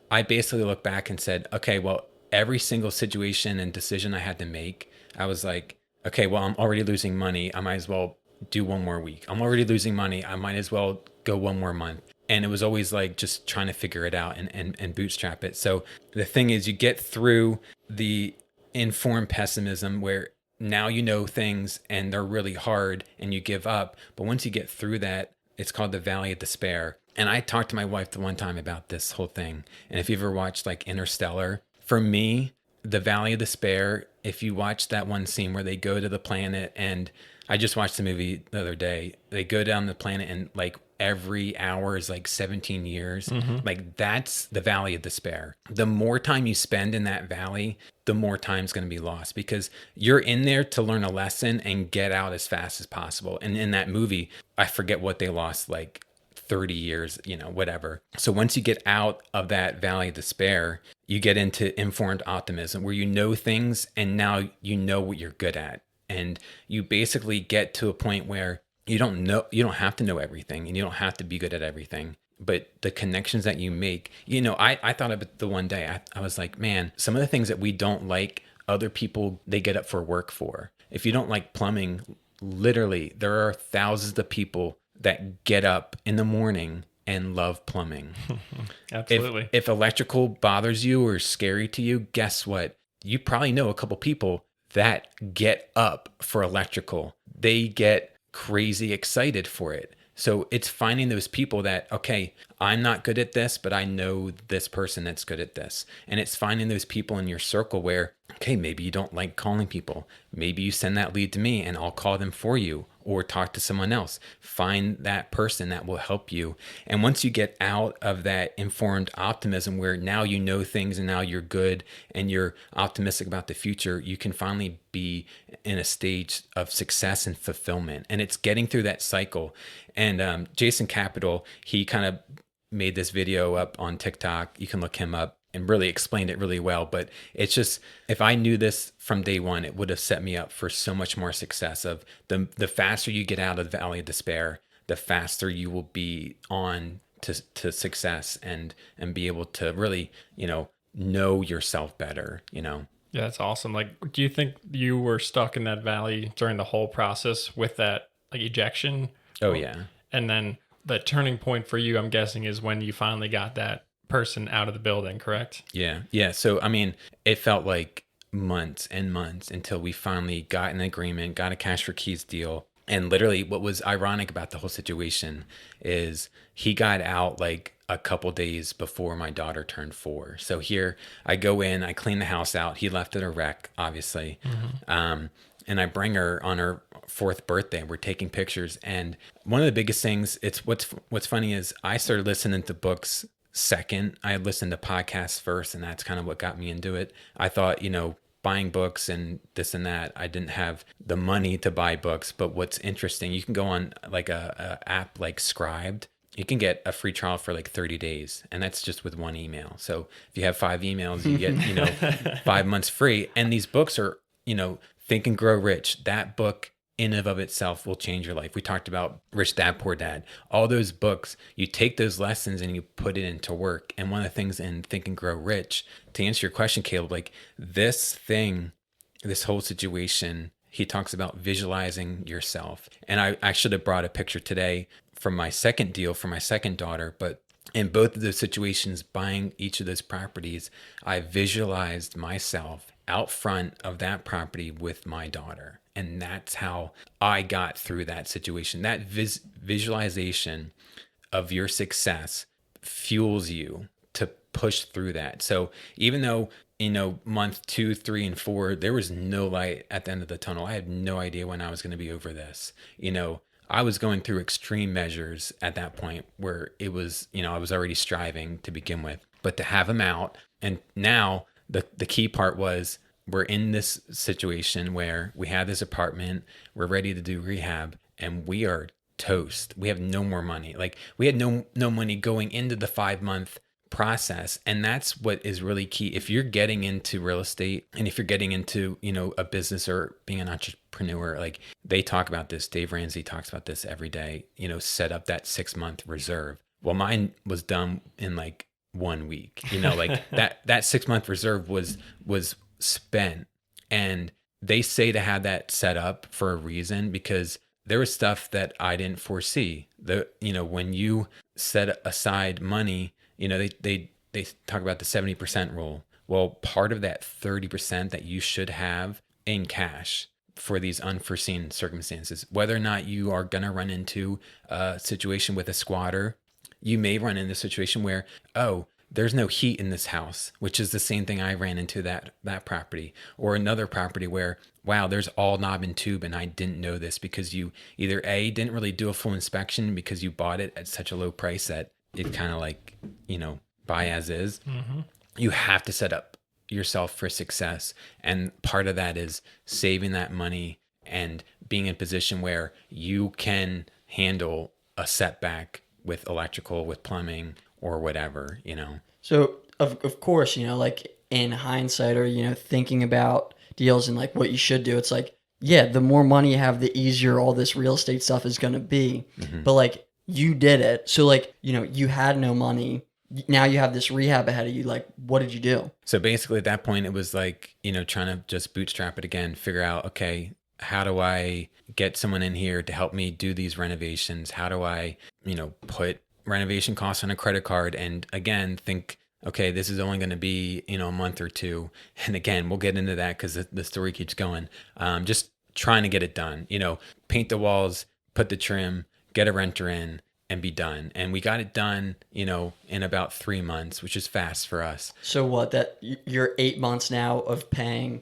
I basically looked back and said, okay, well, every single situation and decision I had to make, I was like, okay, well, I'm already losing money. I might as well do one more week. I'm already losing money. I might as well go one more month. And it was always like just trying to figure it out and bootstrap it. So the thing is, you get through the informed pessimism where now you know things and they're really hard and you give up. But once you get through that, it's called the Valley of Despair. And I talked to my wife the one time about this whole thing. And if you've ever watched like Interstellar, for me, the Valley of Despair, if you watch that one scene where they go to the planet, and I just watched the movie the other day, they go down the planet and like every hour is like 17 years. Mm-hmm. Like that's the Valley of Despair. The more time you spend in that valley, the more time's going to be lost, because you're in there to learn a lesson and get out as fast as possible. And in that movie, I forget what they lost, like 30 years, whatever. So once you get out of that Valley of Despair, you get into informed optimism where you know things and now you know what you're good at. And you basically get to a point where you don't have to know everything, and you don't have to be good at everything. But the connections that you make, I thought of it the one day. I was like, man, some of the things that we don't like, other people, they get up for work for. If you don't like plumbing, literally, there are thousands of people that get up in the morning and love plumbing. Absolutely. If electrical bothers you or is scary to you, guess what? You probably know a couple people that get up for electrical. They get crazy excited for it. So it's finding those people that, okay, I'm not good at this, but I know this person that's good at this. And it's finding those people in your circle where, okay, maybe you don't like calling people. Maybe you send that lead to me and I'll call them for you, or talk to someone else. Find that person that will help you. And once you get out of that informed optimism where now you know things and now you're good and you're optimistic about the future, you can finally be in a stage of success and fulfillment. And it's getting through that cycle. And Jason Capital, he kind of made this video up on TikTok. You can look him up, and really explained it really well. But it's just, if I knew this from day one, it would have set me up for so much more success. Of the faster you get out of the Valley of Despair, the faster you will be on to success and be able to really, know yourself better, Yeah, that's awesome. Like, do you think you were stuck in that valley during the whole process with that like ejection? Oh, yeah. And then the turning point for you, I'm guessing, is when you finally got that person out of the building, correct? Yeah. So, I mean, it felt like months and months until we finally got an agreement, got a cash for keys deal. And literally what was ironic about the whole situation is he got out like a couple days before my daughter turned 4. So here I go in, I clean the house out. He left it a wreck, obviously. Mm-hmm. And I bring her on her 4th birthday. We're taking pictures. And one of the biggest things, it's what's funny is I started listening to books second. I had listened to podcasts first, and that's kind of what got me into it. I thought, buying books and this and that, I didn't have the money to buy books. But what's interesting, you can go on like a app like Scribed, you can get a free trial for like 30 days, and that's just with one email. So if you have 5 emails, you get, 5 months free. And these books are, Think and Grow Rich. That book in and of itself will change your life. We talked about Rich Dad, Poor Dad. All those books, you take those lessons and you put it into work. And one of the things in Think and Grow Rich, to answer your question, Caleb, like this whole situation, he talks about visualizing yourself. And I should have brought a picture today from my second deal for my second daughter, but in both of those situations, buying each of those properties, I visualized myself out front of that property with my daughter. And that's how I got through that situation. That visualization of your success fuels you to push through that. So even though, month 2, 3, and 4, there was no light at the end of the tunnel. I had no idea when I was going to be over this. I was going through extreme measures at that point where it was, I was already striving to begin with, but to have them out. And now the key part was, we're in this situation where we have this apartment, we're ready to do rehab, and we are toast. We have no more money. Like, we had no money going into the 5-month process. And that's what is really key. If you're getting into real estate, and if you're getting into, a business or being an entrepreneur, like they talk about this, Dave Ramsey talks about this every day, set up that 6-month reserve. Well, mine was done in like 1 week, like that 6-month reserve was spent. And they say to have that set up for a reason, because there was stuff that I didn't foresee. When you set aside money, they talk about the 70% rule. Well, part of that 30% that you should have in cash for these unforeseen circumstances, whether or not you are going to run into a situation with a squatter, you may run into a situation where, there's no heat in this house, which is the same thing I ran into that property, or another property where, wow, there's all knob and tube, and I didn't know this, because you either A, didn't really do a full inspection because you bought it at such a low price that it kind of like, buy as is. Mm-hmm. You have to set up yourself for success. And part of that is saving that money and being in a position where you can handle a setback with electrical, with plumbing, or whatever, So of course, like in hindsight, or, thinking about deals and like what you should do, it's like, yeah, the more money you have, the easier all this real estate stuff is going to be. Mm-hmm. But like, you did it. So like, you had no money. Now you have this rehab ahead of you. Like, what did you do? So basically at that point, it was like, trying to just bootstrap it again, figure out, okay, how do I get someone in here to help me do these renovations? How do I, put renovation costs on a credit card? And again, think, okay, this is only going to be, a month or two. And again, we'll get into that because the story keeps going. Just trying to get it done, paint the walls, put the trim, get a renter in, and be done. And we got it done, in about 3 months, which is fast for us. So what, that you're 8 months now of paying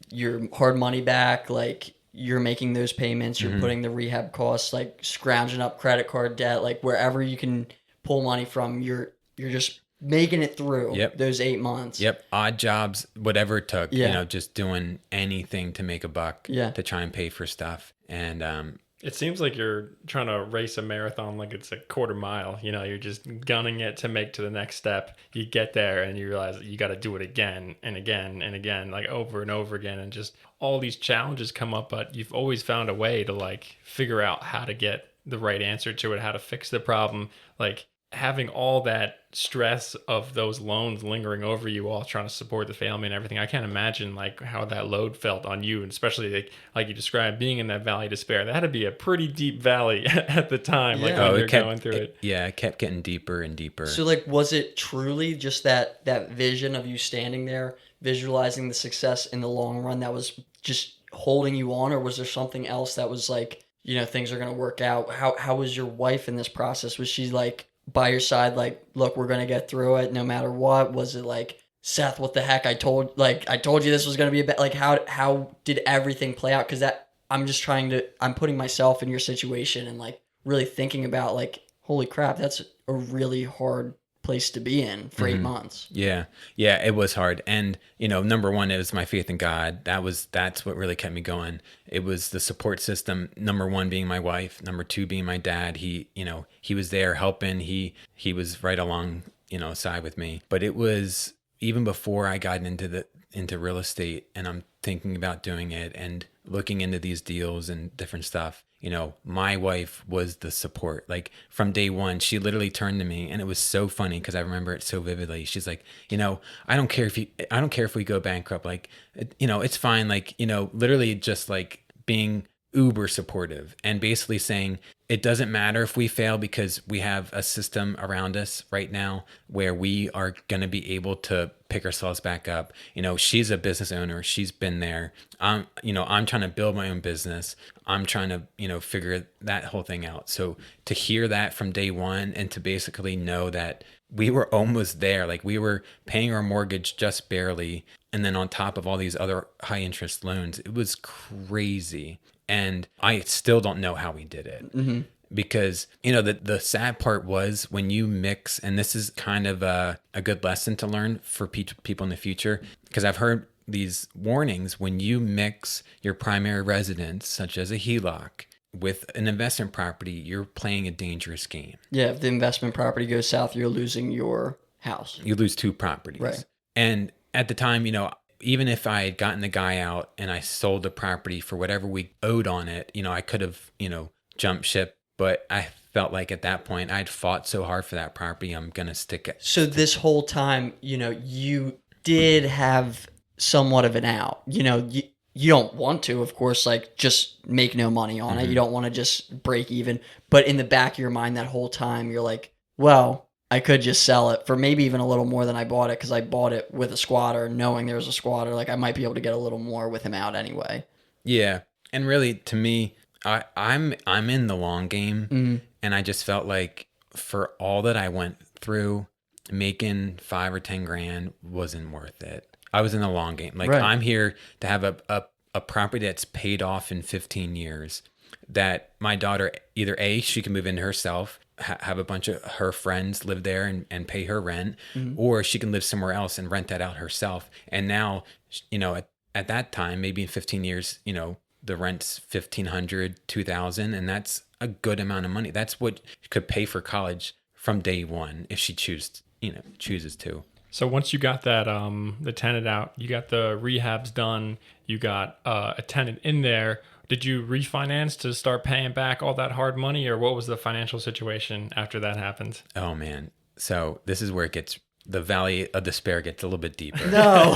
your hard money back, like you're making those payments, you're putting the rehab costs, like scrounging up credit card debt, like wherever you can pull money from, you're just making it through those 8 months. Yep. Odd jobs, whatever it took, just doing anything to make a buck, to try and pay for stuff. And it seems like you're trying to race a marathon like it's a quarter mile. You're just gunning it to make to the next step. You get there and you realize that you got to do it again and again and again, like over and over again. And just all these challenges come up, but you've always found a way to like figure out how to get the right answer to it, how to fix the problem. Like having all that stress of those loans lingering over you while trying to support the family and everything. I can't imagine like how that load felt on you, and especially like you described, being in that valley of despair. That had to be a pretty deep valley at the time, like when you're going through it. Yeah, it kept getting deeper and deeper. So like, was it truly just that vision of you standing there, visualizing the success in the long run that was just holding you on, or was there something else that was like, things are going to work out? How was your wife in this process? Was she like by your side, like, look, we're going to get through it no matter what? Was it like, Seth, what the heck? I told you this was going to be a bit, like, how did everything play out? Because I'm putting myself in your situation and like really thinking about like, holy crap, that's a really hard place to be in for 8 months. Yeah. Yeah, it was hard. And, number one, it was my faith in God. That's what really kept me going. It was the support system. Number one being my wife, number two being my dad. He was there helping. He was right along, side with me. But it was even before I got into real estate, and I'm thinking about doing it and looking into these deals and different stuff. My wife was the support. Like from day one, she literally turned to me, and it was so funny because I remember it so vividly. She's like, I don't care if we go bankrupt. Like, it's fine. Like, literally just like being uber supportive and basically saying it doesn't matter if we fail because we have a system around us right now where we are going to be able to pick ourselves back up. She's a business owner. She's been there. I'm trying to build my own business. I'm trying to, figure that whole thing out. So to hear that from day one and to basically know that we were almost there, like we were paying our mortgage just barely. And then on top of all these other high interest loans, it was crazy. And I still don't know how we did it because, the sad part was when you mix, and this is kind of a good lesson to learn for people in the future, because I've heard these warnings when you mix your primary residence, such as a HELOC, with an investment property, you're playing a dangerous game. Yeah, if the investment property goes south, you're losing your house. You lose two properties. Right. And at the time, even if I had gotten the guy out and I sold the property for whatever we owed on it, I could have, jumped ship. But I felt like at that point I'd fought so hard for that property, I'm going to stick it. So this whole time, you did have somewhat of an out. You don't want to, of course, like just make no money on it. You don't want to just break even. But in the back of your mind that whole time, you're like, well, I could just sell it for maybe even a little more than I bought it because I bought it with a squatter, knowing there was a squatter. Like I might be able to get a little more with him out anyway. Yeah, and really, to me, I'm in the long game, and I just felt like for all that I went through, making 5 or 10 grand wasn't worth it. I was in the long game. Like I'm here to have a property that's paid off in 15 years. That my daughter either she can move into herself, have a bunch of her friends live there and pay her rent, or she can live somewhere else and rent that out herself. And now, at that time, maybe in 15 years, the rent's $1,500, $2,000, and that's a good amount of money. That's what could pay for college from day one if she chooses to. So once you got that the tenant out, you got the rehabs done, you got a tenant in there. Did you refinance to start paying back all that hard money, or what was the financial situation after that happened? Oh man. So this is where the valley of despair gets a little bit deeper. No.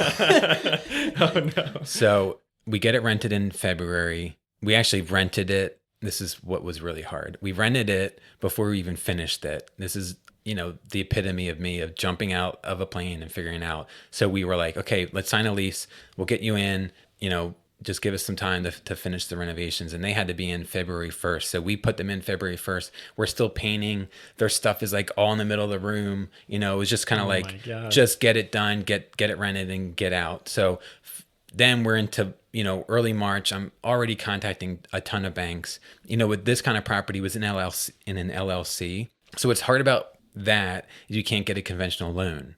Oh no. So we get it rented in February. We actually rented it. This is what was really hard. We rented it before we even finished it. This is, the epitome of me of jumping out of a plane and figuring out. So we were like, okay, let's sign a lease. We'll get you in, just give us some time to finish the renovations. And they had to be in February 1st. So we put them in February 1st. We're still painting. Their stuff is like all in the middle of the room. It was just kind of just get it done, get it rented and get out. So then we're into, early March. I'm already contacting a ton of banks. With this kind of property, it was in an LLC. So what's hard about that is you can't get a conventional loan.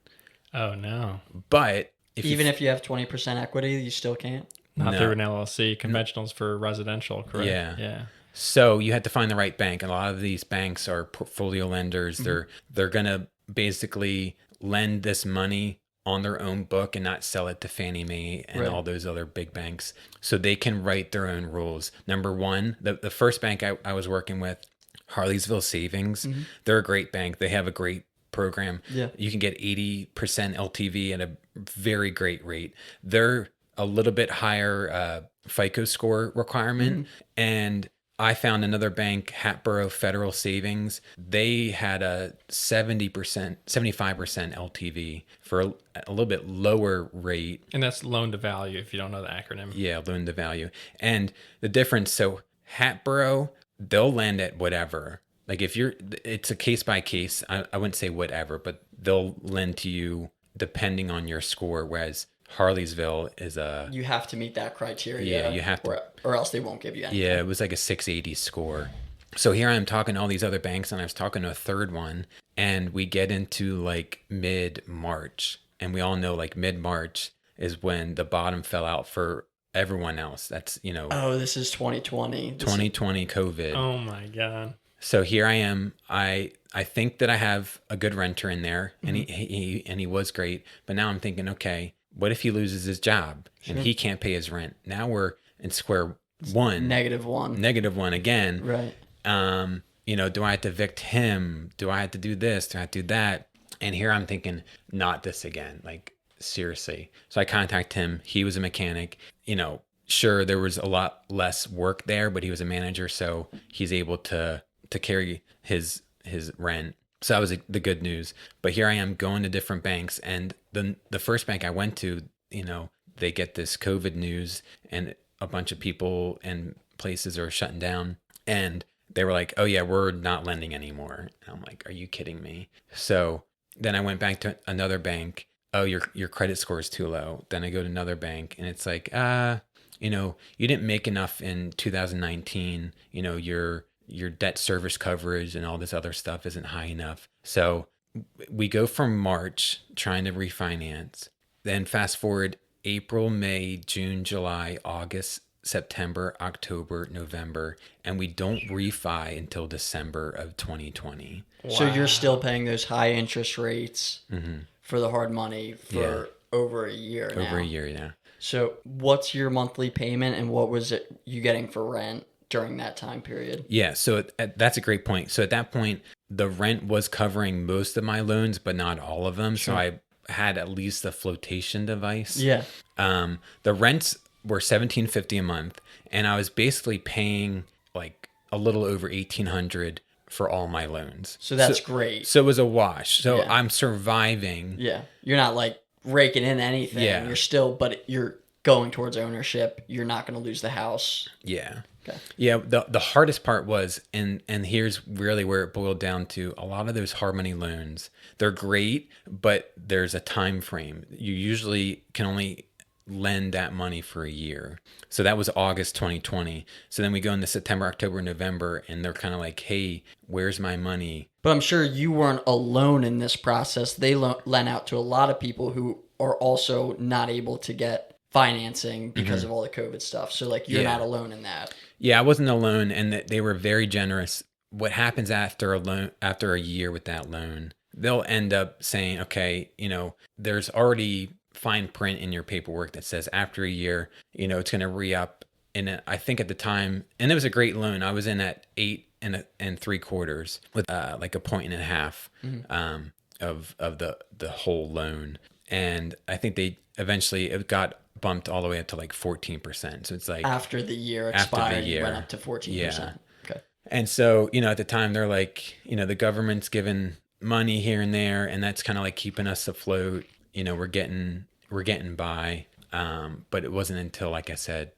Oh no. But if you have 20% equity, you still can't? Not through an LLC. Conventionals for residential, correct? Yeah. So you had to find the right bank. And a lot of these banks are portfolio lenders. They're going to basically lend this money on their own book and not sell it to Fannie Mae and all those other big banks. So they can write their own rules. Number one, the first bank I was working with, Harleysville Savings, they're a great bank. They have a great program. Yeah. You can get 80% LTV at a very great rate. They're a little bit higher FICO score requirement. And I found another bank, Hatboro Federal Savings. They had a 75% LTV for a little bit lower rate. And that's loan to value if you don't know the acronym. Yeah, loan to value. And the difference, so Hatboro, they'll lend at whatever. Like it's a case by case. I wouldn't say whatever, but they'll lend to you depending on your score. Whereas Harleysville is you have to meet that criteria. Yeah, you have to, or else they won't give you anything. Yeah, it was like a 680 score. So here I am talking to all these other banks, and I was talking to a third one, And we get into like mid-March, and we all know like mid-March is when the bottom fell out for everyone else. That's, Oh, this is 2020. 2020 COVID. Oh my God. So here I am. I think that I have a good renter in there, and he was great. But now I'm thinking, okay, what if he loses his job and he can't pay his rent? Now we're in square one, -1 again. Right. Do I have to evict him? Do I have to do this? Do I have to do that? And here I'm thinking, not this again. Like, seriously. So I contact him. He was a mechanic. Sure, there was a lot less work there, but he was a manager, so he's able to carry his rent. So that was the good news. But here I am going to different banks, and the first bank I went to, they get this COVID news, and a bunch of people and places are shutting down, and they were like, "Oh yeah, we're not lending anymore." And I'm like, "Are you kidding me?" So then I went back to another bank. "Oh, your credit score is too low." Then I go to another bank, and it's like, you didn't make enough in 2019. Your debt service coverage and all this other stuff isn't high enough. So we go from March trying to refinance. Then fast forward April, May, June, July, August, September, October, November, and we don't refi until December of 2020. So you're still paying those high interest rates for the hard money for over a year now. Over a year now. So what's your monthly payment, and what was it you getting for rent during that time period? Yeah, so that's a great point. So at that point, the rent was covering most of my loans, but not all of them. Sure. So I had at least a flotation device. Yeah. The rents were $1,750 a month, and I was basically paying like a little over $1,800 for all my loans. So that's great. So it was a wash. So I'm surviving. Yeah. You're not like raking in anything. Yeah. But you're going towards ownership. You're not going to lose the house. Yeah. Okay. Yeah. The hardest part was, and here's really where it boiled down to, a lot of those hard money loans, they're great, but there's a time frame. You usually can only lend that money for a year. So that was August 2020. So then we go into September, October, November, and they're kind of like, "Hey, where's my money?" But I'm sure you weren't alone in this process. They lent out to a lot of people who are also not able to get financing because of all the COVID stuff. So like you're not alone in that. Yeah, I wasn't alone, and they were very generous. What happens after a year with that loan, they'll end up saying, "Okay, there's already fine print in your paperwork that says after a year, it's going to re-up." And I think at the time, and it was a great loan. I was in at 8.75 with like 1.5 of the whole loan. And I think it got bumped all the way up to like 14%. So it's like after the year expired, it went up to 14%. Yeah. Okay. And so, at the time they're like, the government's giving money here and there, and that's kind of like keeping us afloat. We're getting by. But it wasn't until, like I said,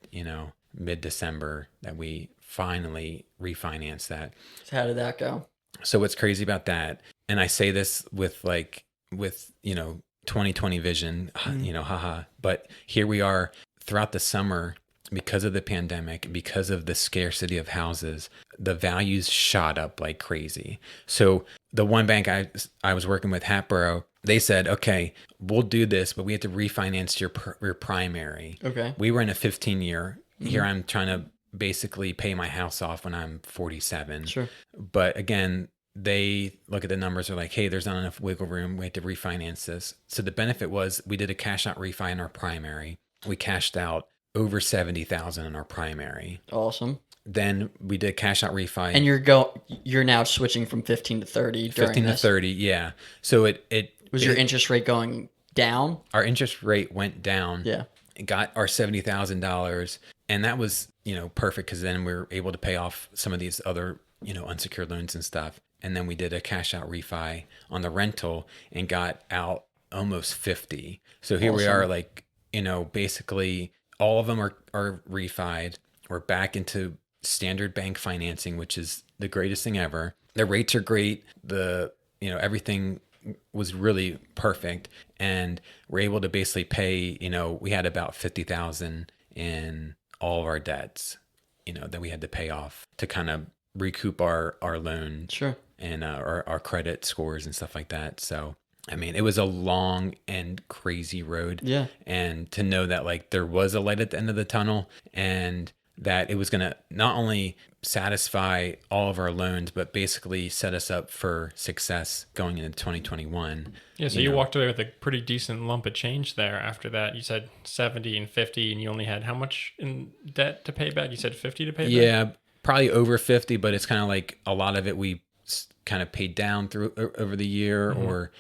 mid-December that we finally refinanced that. So how did that go? So what's crazy about that, and I say this with 2020 vision, haha, but here we are throughout the summer, because of the pandemic, because of the scarcity of houses, the values shot up like crazy. So the one bank I was working with, Hatboro, they said, "Okay, we'll do this, but we have to refinance your primary." Okay. We were in a 15-year. Here I'm trying to basically pay my house off when I'm 47. Sure. But again, they look at the numbers, are like, "Hey, there's not enough wiggle room. We have to refinance this." So the benefit was we did a cash out refi in our primary. We cashed out over $70,000 in our primary. Awesome. Then we did cash out refi. And you're now switching from 15 to 30 during 15 to 30, yeah. So it was your interest rate going down? Our interest rate went down. Yeah. It got our $70,000, and that was, perfect, because then we were able to pay off some of these other, unsecured loans and stuff. And then we did a cash out refi on the rental and got out almost 50. So here we are, like, basically all of them are refied. We're back into standard bank financing, which is the greatest thing ever. The rates are great. Everything was really perfect, and we're able to basically pay, we had about $50,000 in all of our debts, that we had to pay off to kind of recoup our loan. Sure. and our credit scores and stuff like that. So, I mean, it was a long and crazy road. Yeah. And to know that like there was a light at the end of the tunnel, and that it was going to not only satisfy all of our loans, but basically set us up for success going into 2021. Yeah, so you walked away with a pretty decent lump of change there after that. You said 70 and 50, and you only had how much in debt to pay back? You said 50 to pay back? Yeah, probably over 50, but it's kind of like a lot of it we kind of paid down through over the year, or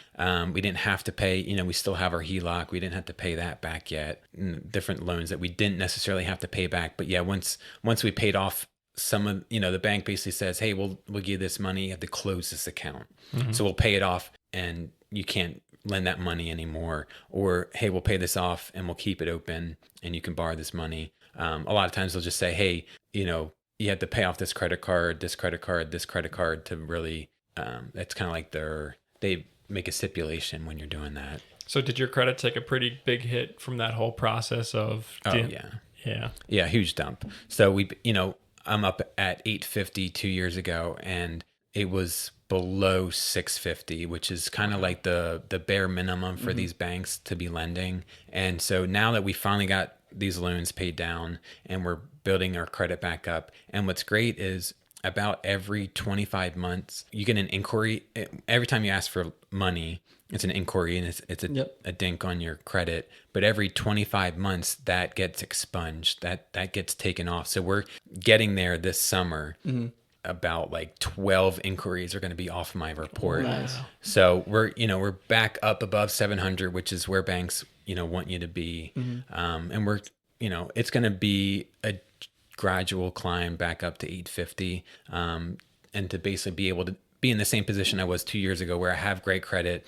we didn't have to pay, we still have our HELOC. We didn't have to pay that back yet. Different loans that we didn't necessarily have to pay back. But yeah, once we paid off some of, the bank basically says, hey, we'll give you this money. You have to close this account. So we'll pay it off and you can't lend that money anymore. Or, hey, we'll pay this off and we'll keep it open and you can borrow this money. A lot of times they'll just say, hey, you have to pay off this credit card, this credit card, this credit card to really, that's kind of like they make a stipulation when you're doing that. So did your credit take a pretty big hit from that whole process of? Yeah, huge dump. So I'm up at 850 2 years ago, and it was below 650, which is kind of like the bare minimum for these banks to be lending. And so now that we finally got these loans paid down and we're building our credit back up, and what's great is about every 25 months you get an inquiry. Every time you ask for money, it's an inquiry, and it's a dink on your credit. But every 25 months that gets expunged, that gets taken off. So we're getting there this summer. About like 12 inquiries are going to be off my report. Nice. So we're back up above 700, which is where banks want you to be. And we're it's going to be a gradual climb back up to 850, and to basically be able to be in the same position I was 2 years ago, where I have great credit,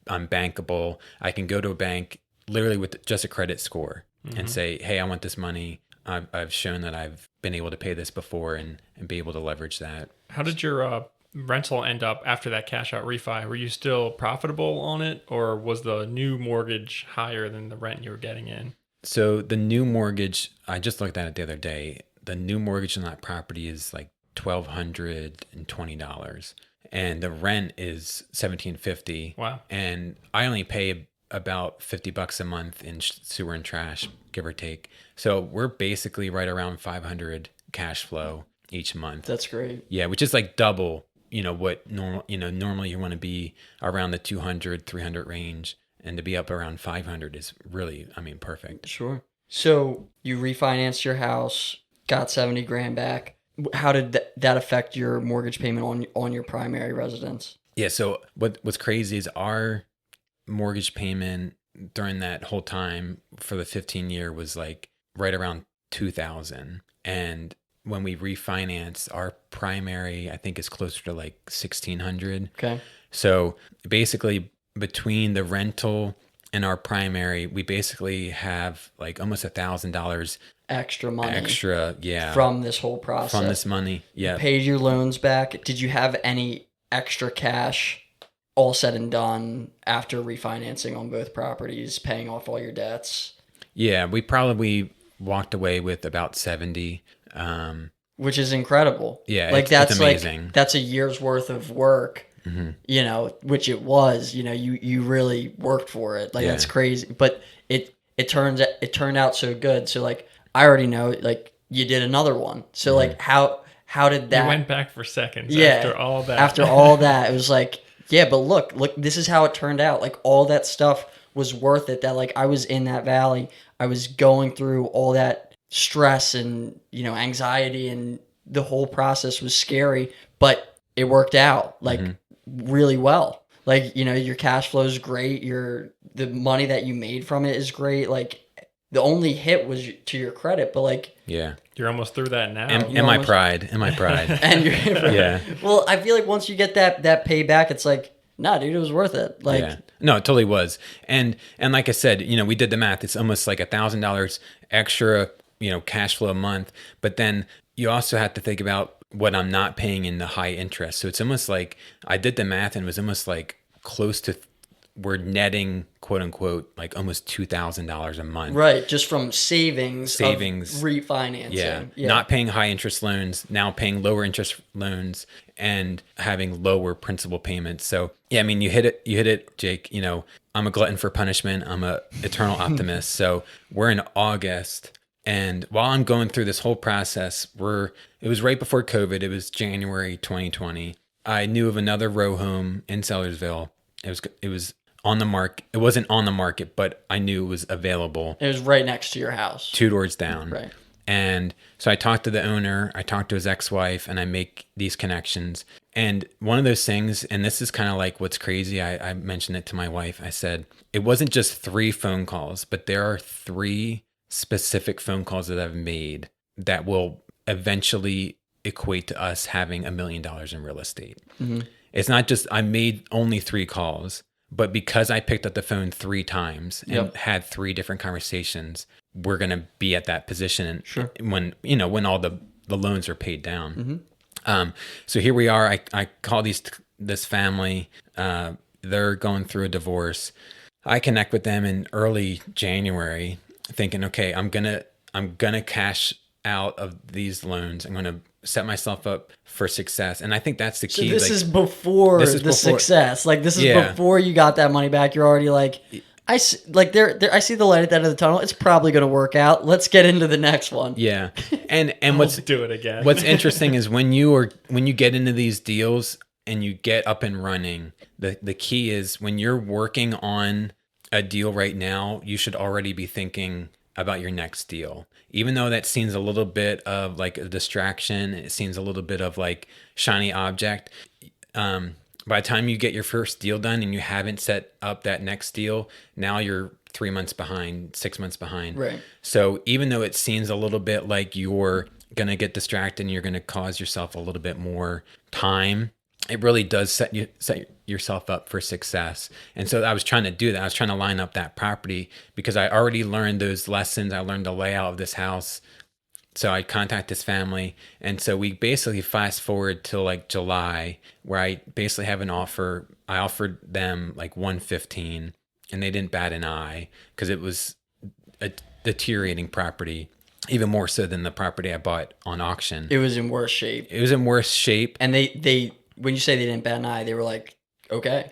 I'm bankable. I can go to a bank literally with just a credit score and say, hey, I want this money. I've shown that I've been able to pay this before, and be able to leverage that. How did your rental end up after that cash out refi? Were you still profitable on it, or was the new mortgage higher than the rent you were getting in? So the new mortgage, I just looked at it the other day. The new mortgage on that property is like $1,220, and the rent is $1,750. Wow! And I only pay about $50 a month in sewer and trash, give or take. So we're basically right around 500 cash flow each month. That's great. Yeah, which is like double, what normally you want to be around the 200, 300 range, and to be up around 500 is really, perfect. Sure. So you refinanced your house, got 70 grand back. How did that affect your mortgage payment on your primary residence? Yeah. So what's crazy is our mortgage payment during that whole time for the 15-year was like right around 2,000. And when we refinance, our primary, I think, is closer to like 1,600. Okay. So basically between the rental and our primary, we basically have like almost $1,000 Extra money. Yeah. From this whole process. From this money. Yeah. You paid your loans back. Did you have any extra cash all said and done after refinancing on both properties, paying off all your debts? Yeah, we probably walked away with about 70. Which is incredible. Yeah, like it's amazing. Like that's a year's worth of work. Which it was. You really worked for it. Like that's crazy. But it turned out so good. So like I already know like you did another one. So like how did that? You went back for seconds after all that. After all that, it was like, yeah, but look, this is how it turned out. Like all that stuff was worth it. That like I was in that valley. I was going through all that stress and, anxiety, and the whole process was scary, but it worked out like really well. Like, your cash flow is great. The money that you made from it is great. Like the only hit was to your credit, but like, yeah, you're almost through that now. And my pride. And yeah. Well, I feel like once you get that payback, it's like, nah, dude, it was worth it. Like, yeah. No, it totally was. And like I said, we did the math. It's almost like $1,000 extra, cash flow a month. But then you also have to think about what I'm not paying in the high interest. So it's almost like I did the math, and it was almost like close to we're netting, quote unquote, like almost $2,000 a month. Right, just from savings of Savings. refinancing. Yeah. Yeah. Not paying high interest loans, now paying lower interest loans and having lower principal payments. So yeah, I mean, you hit it, Jake. You know, I'm a glutton for punishment. I'm a eternal optimist. So we're in August, and while I'm going through this whole process, it was right before COVID. It was January 2020. I knew of another row home in Sellersville. It was on the market. It wasn't on the market, but I knew it was available. It was right next to your house. 2 doors down. Right. And so I talked to the owner, I talked to his ex-wife, and I make these connections. And one of those things, and this is kind of like what's crazy, I mentioned it to my wife. I said, it wasn't just 3 phone calls, but there are 3 specific phone calls that I've made that will eventually equate to us having $1 million in real estate. Mm-hmm. It's not just I made only 3 calls, but because I picked up the phone 3 times and had 3 different conversations, we're going to be at that position when all the loans are paid down. Mm-hmm. So here we are. I call this family. They're going through a divorce. I connect with them in early January, thinking, okay, I'm gonna cash out of these loans. I'm gonna set myself up for success. And I think that's the key. So this is before the success. Like this is before you got that money back. You're already like, I see the light at the end of the tunnel. It's probably going to work out. Let's get into the next one. Yeah. And let's do it again. What's interesting is when you get into these deals and you get up and running, the key is when you're working on a deal right now, you should already be thinking about your next deal. Even though that seems a little bit of like a distraction, it seems a little bit of like shiny object. By the time you get your first deal done and you haven't set up that next deal, now you're 3 months behind, 6 months behind. Right. So even though it seems a little bit like you're going to get distracted and you're going to cause yourself a little bit more time, it really does set yourself up for success. And so I was trying to do that. I was trying to line up that property because I already learned those lessons. I learned the layout of this house. So I contact this family. And so we basically fast forward till like July, where I basically have an offer. I offered them like 115 and they didn't bat an eye because it was a deteriorating property, even more so than the property I bought on auction. It was in worse shape. And they when you say they didn't bat an eye, they were like, okay.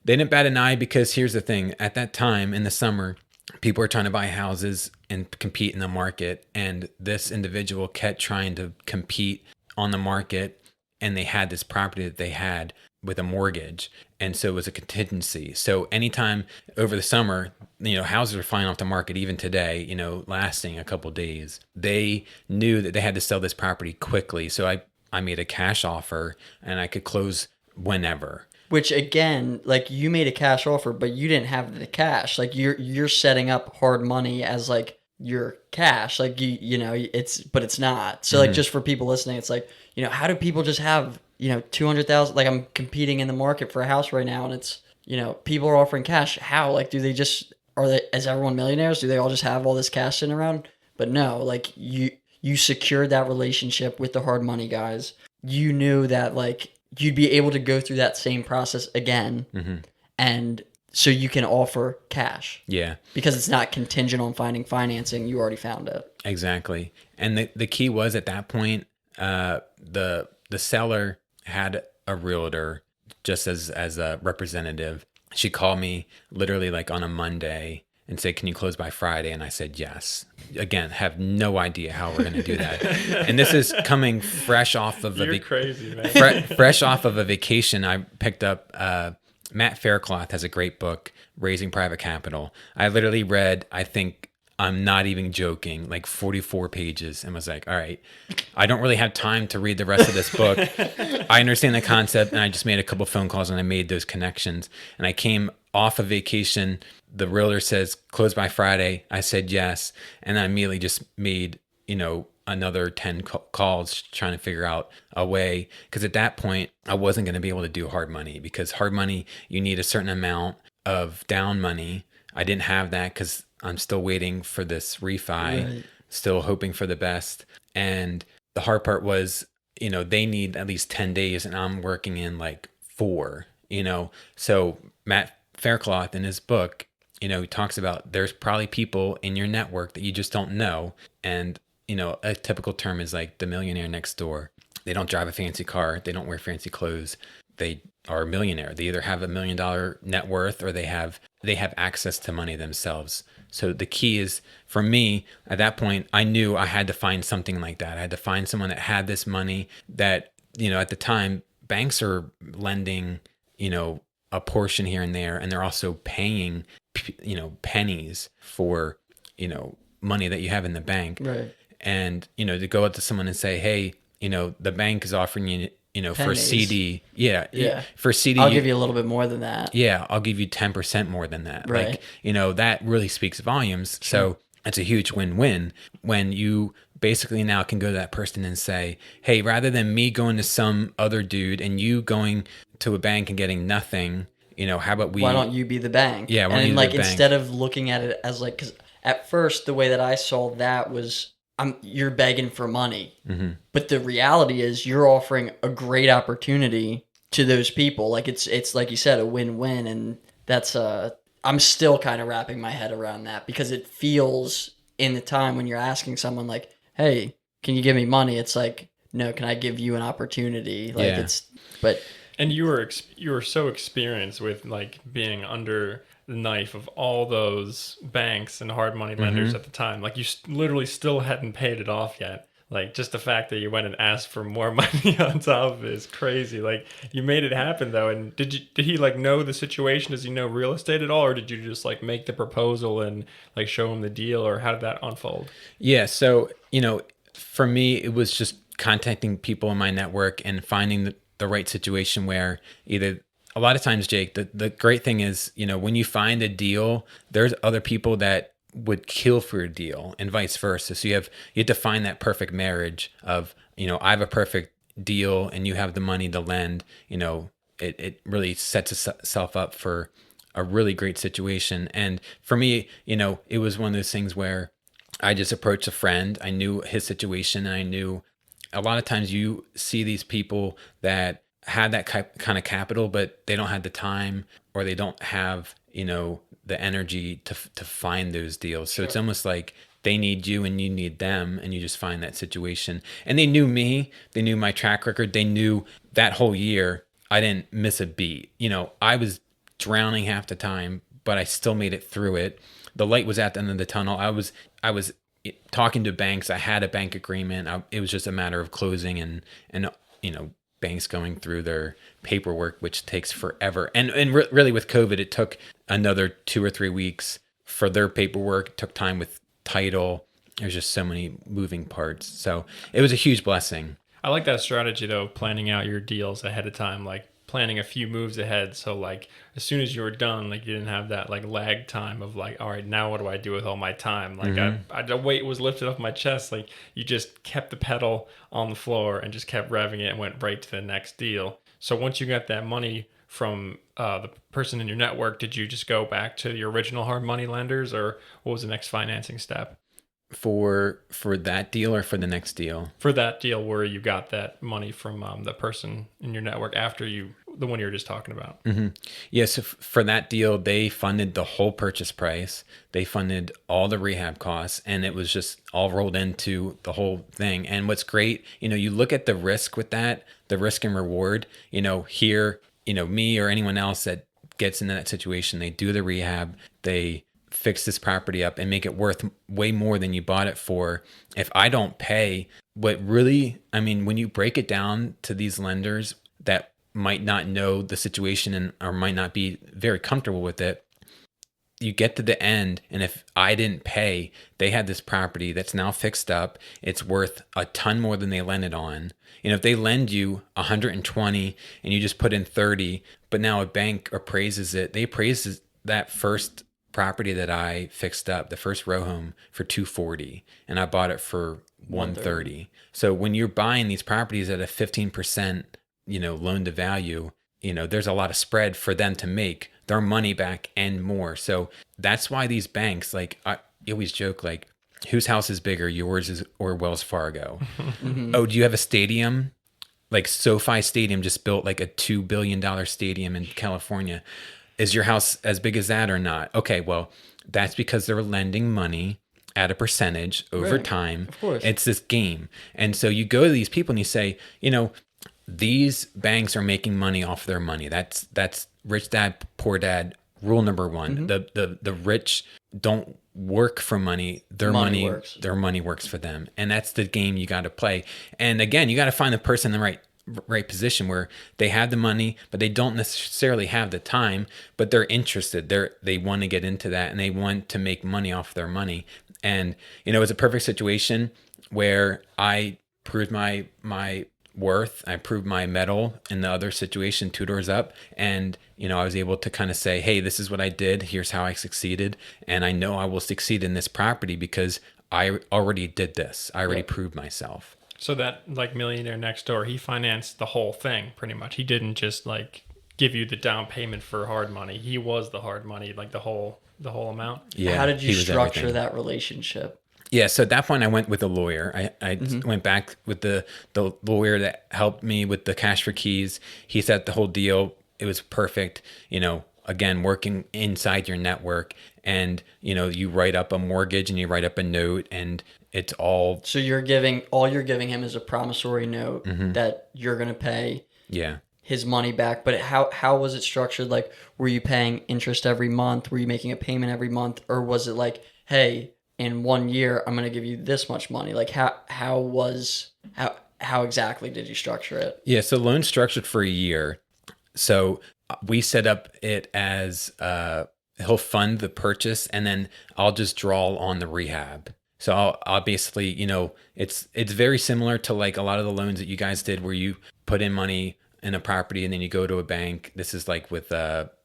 They didn't bat an eye because here's the thing. At that time in the summer, people were trying to buy houses and compete in the market. And this individual kept trying to compete on the market. And they had this property that they had with a mortgage. And so it was a contingency. So anytime over the summer, houses are flying off the market, even today, lasting a couple of days. They knew that they had to sell this property quickly. So I made a cash offer and I could close whenever. Which again, like you made a cash offer, but you didn't have the cash. Like you're setting up hard money as like your cash. Like it's not. So like just for people listening, it's like, how do people just have, 200,000? Like I'm competing in the market for a house right now and it's, people are offering cash. How? Like is everyone millionaires? Do they all just have all this cash sitting around? But no, like you secured that relationship with the hard money guys. You knew that like you'd be able to go through that same process again. Mm-hmm. And so you can offer cash. Yeah. Because it's not contingent on finding financing. You already found it. Exactly. And the key was at that point, the seller had a realtor just as a representative. She called me literally like on a Monday and said, can you close by Friday? And I said, yes. Again, have no idea how we're going to do that. And this is coming fresh off of crazy, man. Fresh off of a vacation. I picked up, Matt Faircloth has a great book, Raising Private Capital. I literally read, I think, I'm not even joking, like 44 pages and was like, all right, I don't really have time to read the rest of this book. I understand the concept and I just made a couple phone calls and I made those connections. And I came off of vacation. The realtor says, close by Friday. I said yes. And I immediately just made, another 10 calls trying to figure out a way. Because at that point, I wasn't going to be able to do hard money because hard money, you need a certain amount of down money. I didn't have that because I'm still waiting for this refi, right. Still hoping for the best. And the hard part was, they need at least 10 days and I'm working in like 4, So Matt Faircloth in his book, he talks about there's probably people in your network that you just don't know. And, a typical term is like the millionaire next door. They don't drive a fancy car. They don't wear fancy clothes. They are a millionaire. They either have $1 million net worth or they have access to money themselves. So the key is, for me, at that point, I knew I had to find something like that. I had to find someone that had this money that, at the time, banks are lending, a portion here and there, and they're also paying, pennies for, money that you have in the bank. Right. And, to go up to someone and say, hey, the bank is offering you, for Pennies. CD. Yeah. Yeah. For CD. I'll give you a little bit more than that. Yeah. I'll give you 10% more than that. Right. Like, that really speaks volumes. Sure. So it's a huge win-win when you basically now can go to that person and say, hey, rather than me going to some other dude and you going to a bank and getting nothing, how about why don't you be the bank? Yeah. And like, instead of looking at it as like, because at first the way that I saw that was, you're begging for money. Mm-hmm. But the reality is you're offering a great opportunity to those people. Like it's like you said, a win-win. And that's, I'm still kind of wrapping my head around that because it feels in the time when you're asking someone like, hey, can you give me money? It's like, no, can I give you an opportunity? Like and you were so experienced with like being under the knife of all those banks and hard money lenders at the time. Like you literally still hadn't paid it off yet. Like just the fact that you went and asked for more money on top of it is crazy. Like you made it happen though. And did he like know the situation? Does he know real estate at all? Or did you just like make the proposal and like show him the deal, or how did that unfold? Yeah. So, for me, it was just contacting people in my network and finding the right situation where either a lot of times, Jake, the great thing is, when you find a deal, there's other people that would kill for a deal and vice versa. So you have to find that perfect marriage of, I have a perfect deal and you have the money to lend. It really sets itself up for a really great situation. And for me, it was one of those things where I just approached a friend. I knew his situation, and I knew a lot of times you see these people that had that kind of capital, but they don't have the time, or they don't have, the energy to find those deals. So It's almost like they need you and you need them, and you just find that situation. And they knew me, they knew my track record. They knew that whole year I didn't miss a beat. I was drowning half the time, but I still made it through it. The light was at the end of the tunnel. I was talking to banks. I had a bank agreement. It was just a matter of closing and banks going through their paperwork, which takes forever. And really with COVID, it took another 2 or 3 weeks for their paperwork. It took time with title. There's just so many moving parts. So it was a huge blessing. I like that strategy though, planning out your deals ahead of time, like planning a few moves ahead. So like as soon as you were done, like you didn't have that like lag time of like, all right, now what do I do with all my time? Like the weight was lifted off my chest. Like you just kept the pedal on the floor and just kept revving it and went right to the next deal. So once you got that money from the person in your network, did you just go back to your original hard money lenders, or what was the next financing step? For that deal or for the next deal? For that deal where you got that money from the person in your network after the one you were just talking about. Mm-hmm. Yeah, so for that deal, they funded the whole purchase price. They funded all the rehab costs, and it was just all rolled into the whole thing. And what's great, you look at the risk with that, the risk and reward, here, me or anyone else that gets into that situation, they do the rehab, they fix this property up and make it worth way more than you bought it for. If I don't pay, when you break it down to these lenders that might not know the situation or might not be very comfortable with it, you get to the end, and if I didn't pay, they had this property that's now fixed up. It's worth a ton more than they lent it on. If they lend you 120 and you just put in 30, but now a bank appraises it, they appraise that first property that I fixed up, the first row home, for 240, and I bought it for 130. So when you're buying these properties at a 15%, loan to value, there's a lot of spread for them to make their money back and more. So that's why these banks, like I always joke, like, whose house is bigger, yours or Wells Fargo? Mm-hmm. Oh, do you have a stadium? Like SoFi Stadium just built like a $2 billion stadium in California. is your house as big as that or not? Okay, well, that's because they're lending money at a percentage over Right. time. Of course. It's this game. And so you go to these people and you say, these banks are making money off their money. That's rich dad, poor dad, rule number one. The rich don't work for money. Their money works for them. And that's the game you got to play. And again, you got to find the person in the right position where they have the money, but they don't necessarily have the time, but they're interested. They want to get into that and they want to make money off their money. And, it's a perfect situation where I proved my worth. I proved my mettle in the other situation 2 doors up. And, I was able to kind of say, hey, this is what I did. Here's how I succeeded. And I know I will succeed in this property because I already did this. I already proved myself. So that like millionaire next door, he financed the whole thing pretty much. He didn't just like give you the down payment for hard money. He was the hard money, like the whole amount. Yeah. How did you he was structure everything. that relationship? Yeah, so at that point I went with a lawyer. I went back with the lawyer that helped me with the cash for keys. He set the whole deal. It was perfect. Again, working inside your network, and you write up a mortgage and you write up a note, and it's all. So you're giving him is a promissory note that you're going to pay. Yeah. His money back. But how was it structured? Like, were you paying interest every month? Were you making a payment every month? Or was it like, hey, in 1 year, I'm going to give you this much money? Like, how exactly did you structure it? Yeah, so loan structured for a year. So we set up it as he'll fund the purchase, and then I'll just draw on the rehab. So I'll basically, it's very similar to like a lot of the loans that you guys did where you put in money in a property and then you go to a bank. This is like with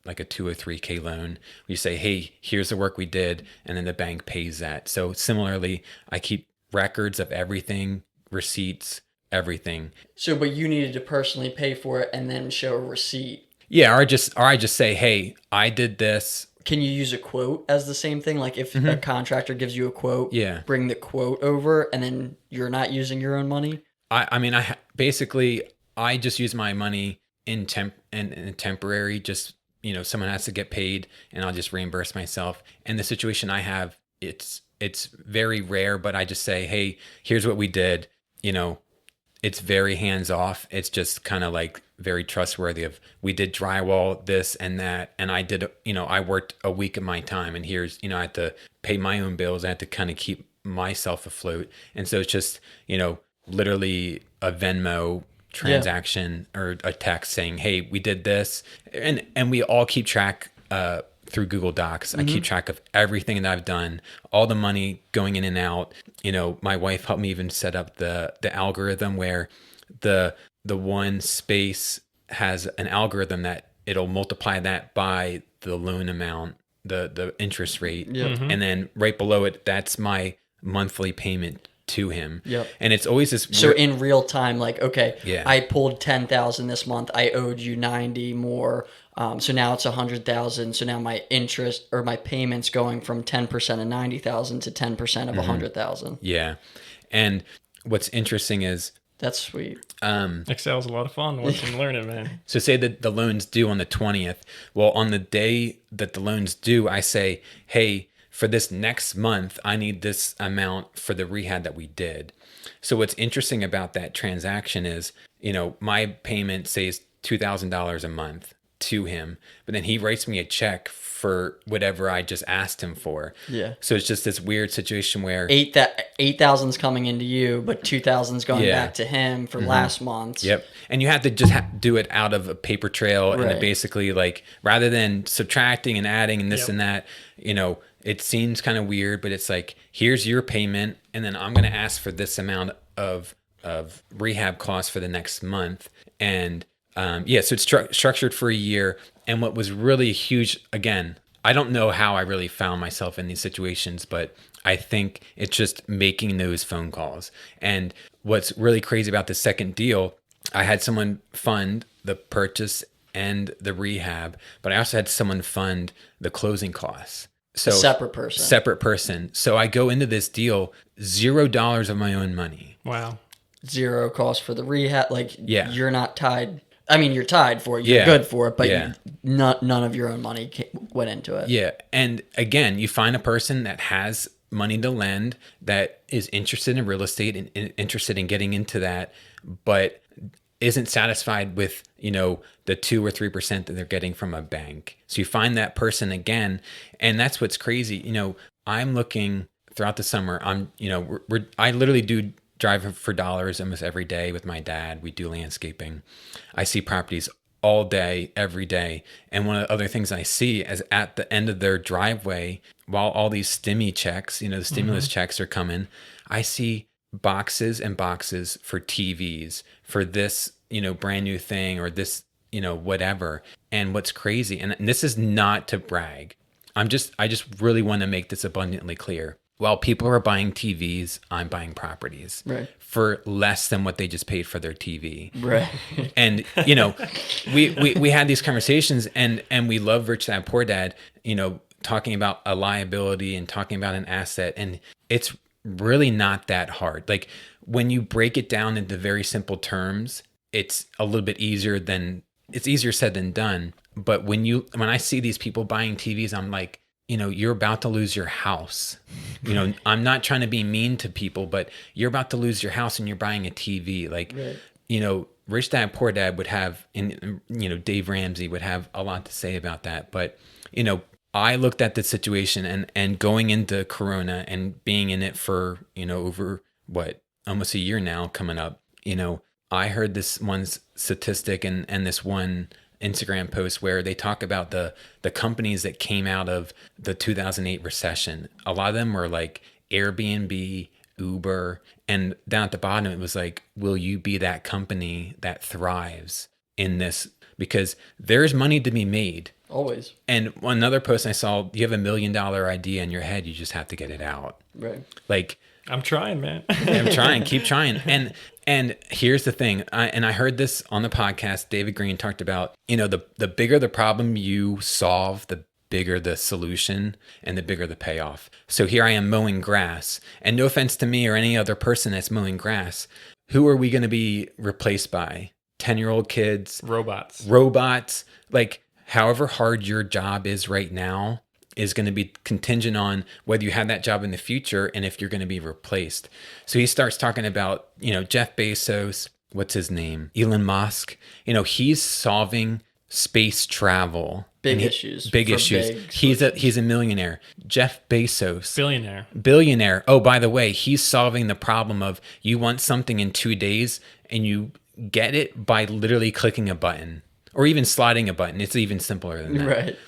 like a 2 or 3K loan. You say, hey, here's the work we did, and then the bank pays that. So similarly, I keep records of everything, receipts, everything. So, but you needed to personally pay for it and then show a receipt. Yeah, or I just say, hey, I did this. Can you use a quote as the same thing? Like if a contractor gives you a quote, bring the quote over, and then you're not using your own money? I just use my money in temporary, just, someone has to get paid and I'll just reimburse myself. And the situation I have, it's very rare, but I just say, hey, here's what we did. It's very hands off. It's just kind of like very trustworthy of, we did drywall, this and that. And I did, I worked a week of my time, and here's, I had to pay my own bills. I had to kind of keep myself afloat. And so it's just, literally a Venmo transaction or a text saying, hey, we did this. And we all keep track through Google Docs. I keep track of everything that I've done, all the money going in and out. My wife helped me even set up the algorithm where the one space has an algorithm that it'll multiply that by the loan amount, the interest rate. And then right below it, that's my monthly payment to him. And it's always this. So in real time, like, okay, I pulled 10,000 this month. I owed you 90 more. So now it's 100,000. So now my interest or my payments going from 10% of 90,000 to 10% of 100,000. Yeah. And what's interesting is, that's sweet. Excel's a lot of fun once you learn it, man. So say that the loan's due on the 20th. Well, on the day that the loan's due, I say, hey, for this next month, I need this amount for the rehab that we did. So what's interesting about that transaction is, my payment says $2,000 a month to him, but then he writes me a check for whatever I just asked him for. Yeah. So it's just this weird situation where 8,000's coming into you, but 2,000's going back to him for last month. Yep. And you have to just do it out of a paper trail, and it basically, like, rather than subtracting and adding and this and that, it seems kind of weird, but it's like, here's your payment, and then I'm going to ask for this amount of rehab costs for the next month. And so it's structured for a year. And what was really huge, again, I don't know how I really found myself in these situations, but I think it's just making those phone calls. And what's really crazy about the second deal, I had someone fund the purchase and the rehab, but I also had someone fund the closing costs. So separate person. So I go into this deal, $0 of my own money. Wow. Zero cost for the rehab. Like, you're not tied. I mean, you're tied for it. You're Yeah. good for it, but Yeah. none of your own money went into it. Yeah. And again, you find a person that has money to lend, that is interested in real estate and interested in getting into that, but isn't satisfied with, the 2 or 3% that they're getting from a bank. So you find that person again. And that's what's crazy. I'm looking throughout the summer. I literally do drive for dollars almost every day with my dad. We do landscaping. I see properties all day, every day. And one of the other things I see is at the end of their driveway, while all these stimmy checks, the stimulus checks are coming, I see boxes and boxes for TVs, for this, brand new thing, or this, whatever. And what's crazy, and this is not to brag, I just really want to make this abundantly clear. While people are buying TVs, I'm buying properties for less than what they just paid for their TV. Right. And, we had these conversations, and we love Rich Dad Poor Dad, talking about a liability and talking about an asset. And it's really not that hard. Like, when you break it down into very simple terms, it's a little bit it's easier said than done. But when I see these people buying TVs, I'm like, you're about to lose your house. I'm not trying to be mean to people, but you're about to lose your house and you're buying a TV. Like, Rich Dad Poor Dad would have, and Dave Ramsey would have a lot to say about that. But, I looked at the situation and going into Corona and being in it for, over almost a year now coming up, I heard this one statistic and this one Instagram post where they talk about the companies that came out of the 2008 recession. A lot of them were like Airbnb, Uber, and down at the bottom it was like, will you be that company that thrives in this? Because there's money to be made. Always. And another post I saw, you have $1 million idea in your head, you just have to get it out. Right. Like, I'm trying, man. I'm trying, keep trying. And here's the thing. I heard this on the podcast. David Green talked about, the bigger the problem you solve, the bigger the solution and the bigger the payoff. So here I am mowing grass, and no offense to me or any other person that's mowing grass. Who are we going to be replaced by? 10-year-old kids, robots. Like, however hard your job is right now is going to be contingent on whether you have that job in the future and if you're going to be replaced. So he starts talking about, Jeff Bezos, what's his name? Elon Musk. He's solving space travel. Big issues. He's a millionaire. Jeff Bezos. Billionaire. Oh, by the way, he's solving the problem of you want something in 2 days and you get it by literally clicking a button or even sliding a button. It's even simpler than that. Right.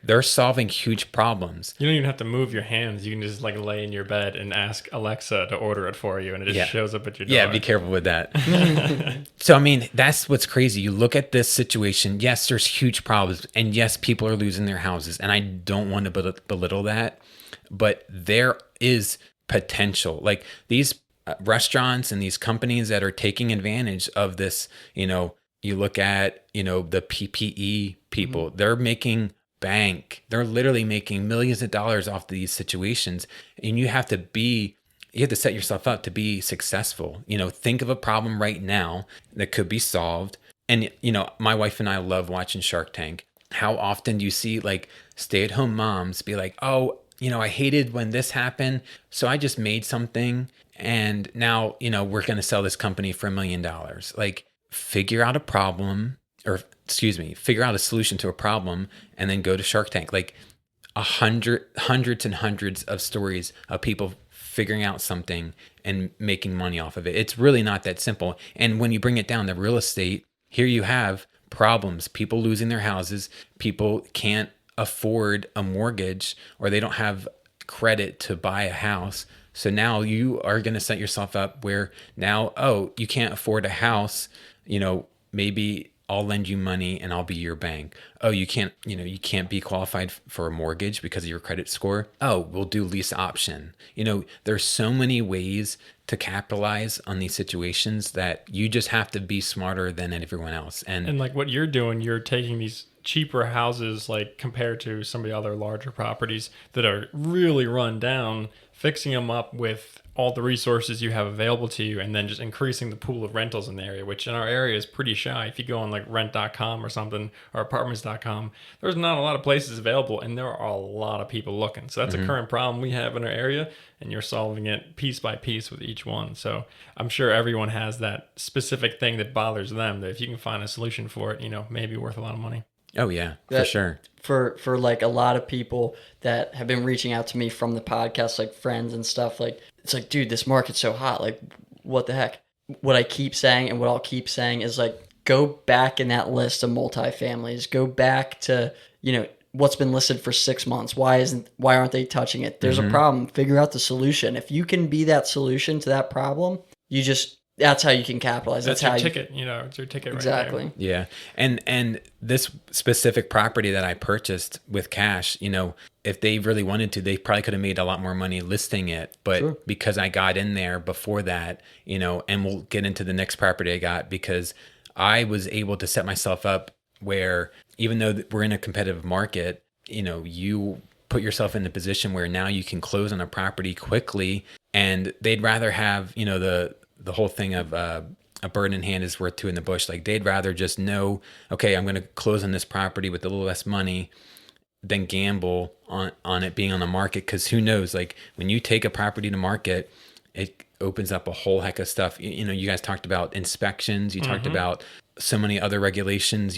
They're solving huge problems. You don't even have to move your hands. You can just like lay in your bed and ask Alexa to order it for you, and it just shows up at your door. Yeah, be careful with that. So, I mean, that's what's crazy. You look at this situation. Yes, there's huge problems. And yes, people are losing their houses. And I don't want to belittle that. But there is potential. Like these restaurants and these companies that are taking advantage of this, you look at, the PPE people, they're making bank. They're literally making millions of dollars off these situations. And you have to set yourself up to be successful. Think of a problem right now that could be solved. And, my wife and I love watching Shark Tank. How often do you see like stay-at-home moms be like, oh, I hated when this happened, so I just made something. And now, we're going to sell this company for $1 million. Like, figure out a solution to a problem and then go to Shark Tank. Like hundreds and hundreds of stories of people figuring out something and making money off of it. It's really not that simple. And when you bring it down to real estate, here you have problems, people losing their houses, people can't afford a mortgage or they don't have credit to buy a house. So now you are going to set yourself up where now, you can't afford a house, maybe I'll lend you money and I'll be your bank. Oh, you can't be qualified for a mortgage because of your credit score. Oh, we'll do lease option. There's so many ways to capitalize on these situations that you just have to be smarter than everyone else. And like what you're doing, you're taking these cheaper houses, like compared to some of the other larger properties that are really run down, fixing them up with all the resources you have available to you, and then just increasing the pool of rentals in the area, which in our area is pretty shy. If you go on like rent.com or something, or apartments.com, there's not a lot of places available, and there are a lot of people looking. So that's a current problem we have in our area, and you're solving it piece by piece with each one. So I'm sure everyone has that specific thing that bothers them, that if you can find a solution for it, maybe worth a lot of money. Oh yeah, for sure. For like a lot of people that have been reaching out to me from the podcast, like friends and stuff, like it's like, dude, this market's so hot. Like, what the heck? What I keep saying and what I'll keep saying is like, go back in that list of multifamilies. Go back to, what's been listed for 6 months. Why aren't they touching it? There's a problem. Figure out the solution. If you can be that solution to that problem, that's how you can capitalize. That's your ticket, it's your ticket exactly. right there. Yeah. And this specific property that I purchased with cash, if they really wanted to, they probably could have made a lot more money listing it. But because I got in there before that, and we'll get into the next property I got, because I was able to set myself up where, even though we're in a competitive market, you put yourself in a position where now you can close on a property quickly, and they'd rather have, the whole thing of a bird in hand is worth two in the bush. Like, they'd rather just know, okay, I'm going to close on this property with a little less money than gamble on it being on the market. Because who knows, like, when you take a property to market, it opens up a whole heck of stuff. You guys talked about inspections. You talked about so many other regulations.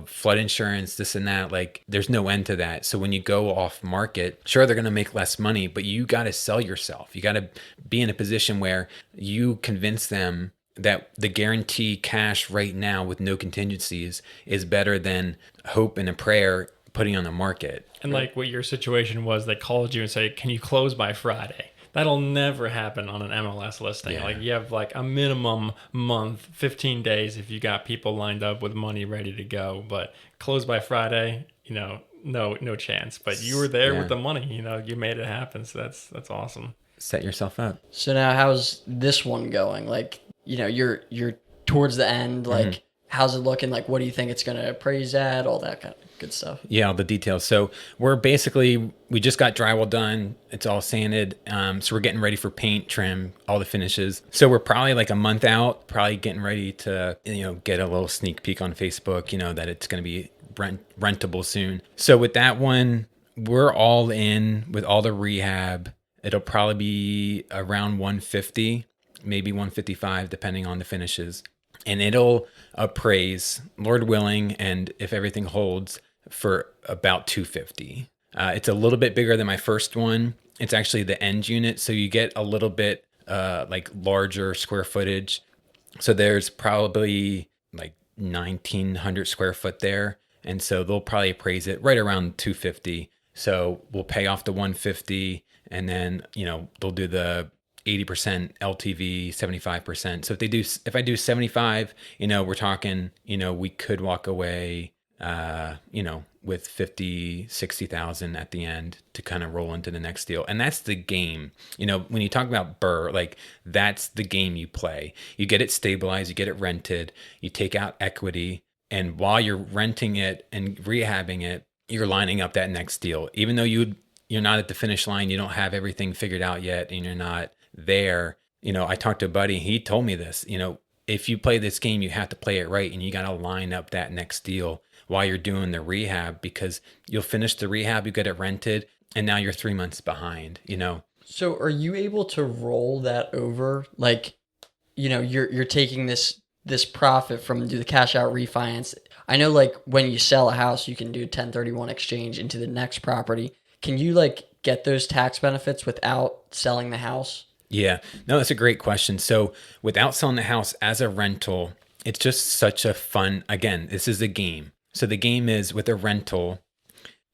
Flood insurance, this and that. Like, there's no end to that. So when you go off market, sure, they're going to make less money, but you got to sell yourself. You got to be in a position where you convince them that the guarantee cash right now with no contingencies is better than hope and a prayer putting on the market. And like what your situation was, they called you and say, can you close by Friday? That'll never happen on an MLS listing. Yeah. Like, you have like a minimum month, 15 days if you got people lined up with money ready to go. But close by Friday, no chance. But you were there with the money. You made it happen. So that's awesome. Set yourself up. So now, how's this one going? Like, you're towards the end. Like, how's it looking? Like, what do you think it's going to appraise at? All that kind of good stuff. Yeah, all the details. So we just got drywall done. It's all sanded. So we're getting ready for paint, trim, all the finishes. So we're probably like a month out, probably getting ready to, get a little sneak peek on Facebook, that it's going to be rentable soon. So with that one, we're all in with all the rehab. It'll probably be around 150, maybe 155, depending on the finishes. And it'll appraise, Lord willing, and if everything holds, for about 250. It's a little bit bigger than my first one. It's actually the end unit, so you get a little bit like larger square footage. So there's probably like 1,900 square foot there, and so they'll probably appraise it right around 250. So we'll pay off the 150, and then they'll do the 80% LTV, 75%. So if I do 75, we're talking, we could walk away, with 50, 60,000 at the end to kind of roll into the next deal. And that's the game. When you talk about BRRRR, like, that's the game you play. You get it stabilized, you get it rented, you take out equity. And while you're renting it and rehabbing it, you're lining up that next deal. Even though you're not at the finish line, you don't have everything figured out yet, and you're not there. I talked to a buddy, he told me this, if you play this game, you have to play it right, and you got to line up that next deal while you're doing the rehab, because you'll finish the rehab, you get it rented, and now you're 3 months behind, So are you able to roll that over? Like, you're taking this profit from the cash out refinance. I know, like, when you sell a house, you can do 1031 exchange into the next property. Can you like get those tax benefits without selling the house? Yeah, no, that's a great question. So without selling the house as a rental, it's just such a fun, again, this is a game. So the game is, with a rental,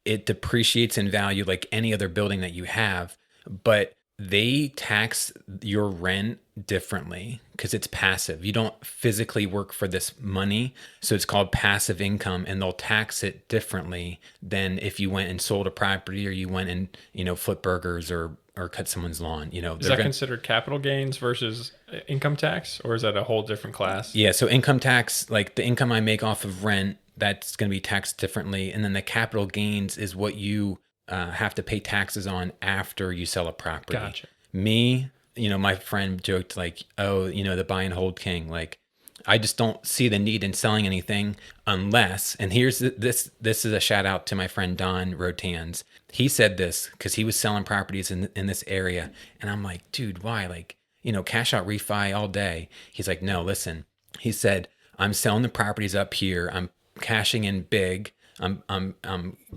it depreciates in value like any other building that you have, but they tax your rent differently because it's passive. You don't physically work for this money. So it's called passive income, and they'll tax it differently than if you went and sold a property, or you went and, flipped burgers, or or cut someone's lawn. Is that considered capital gains versus income tax, or is that a whole different class? Yeah, so income tax, like the income I make off of rent, that's going to be taxed differently. And then the capital gains is what you have to pay taxes on after you sell a property. Gotcha. Me, my friend joked like, oh, the buy and hold king. Like, I just don't see the need in selling anything unless, and here's this is a shout out to my friend Don Rotans. He said this because he was selling properties in this area. And I'm like, dude, why? Like, cash out refi all day. He's like, no, listen. He said, I'm selling the properties up here. I'm cashing in big. I'm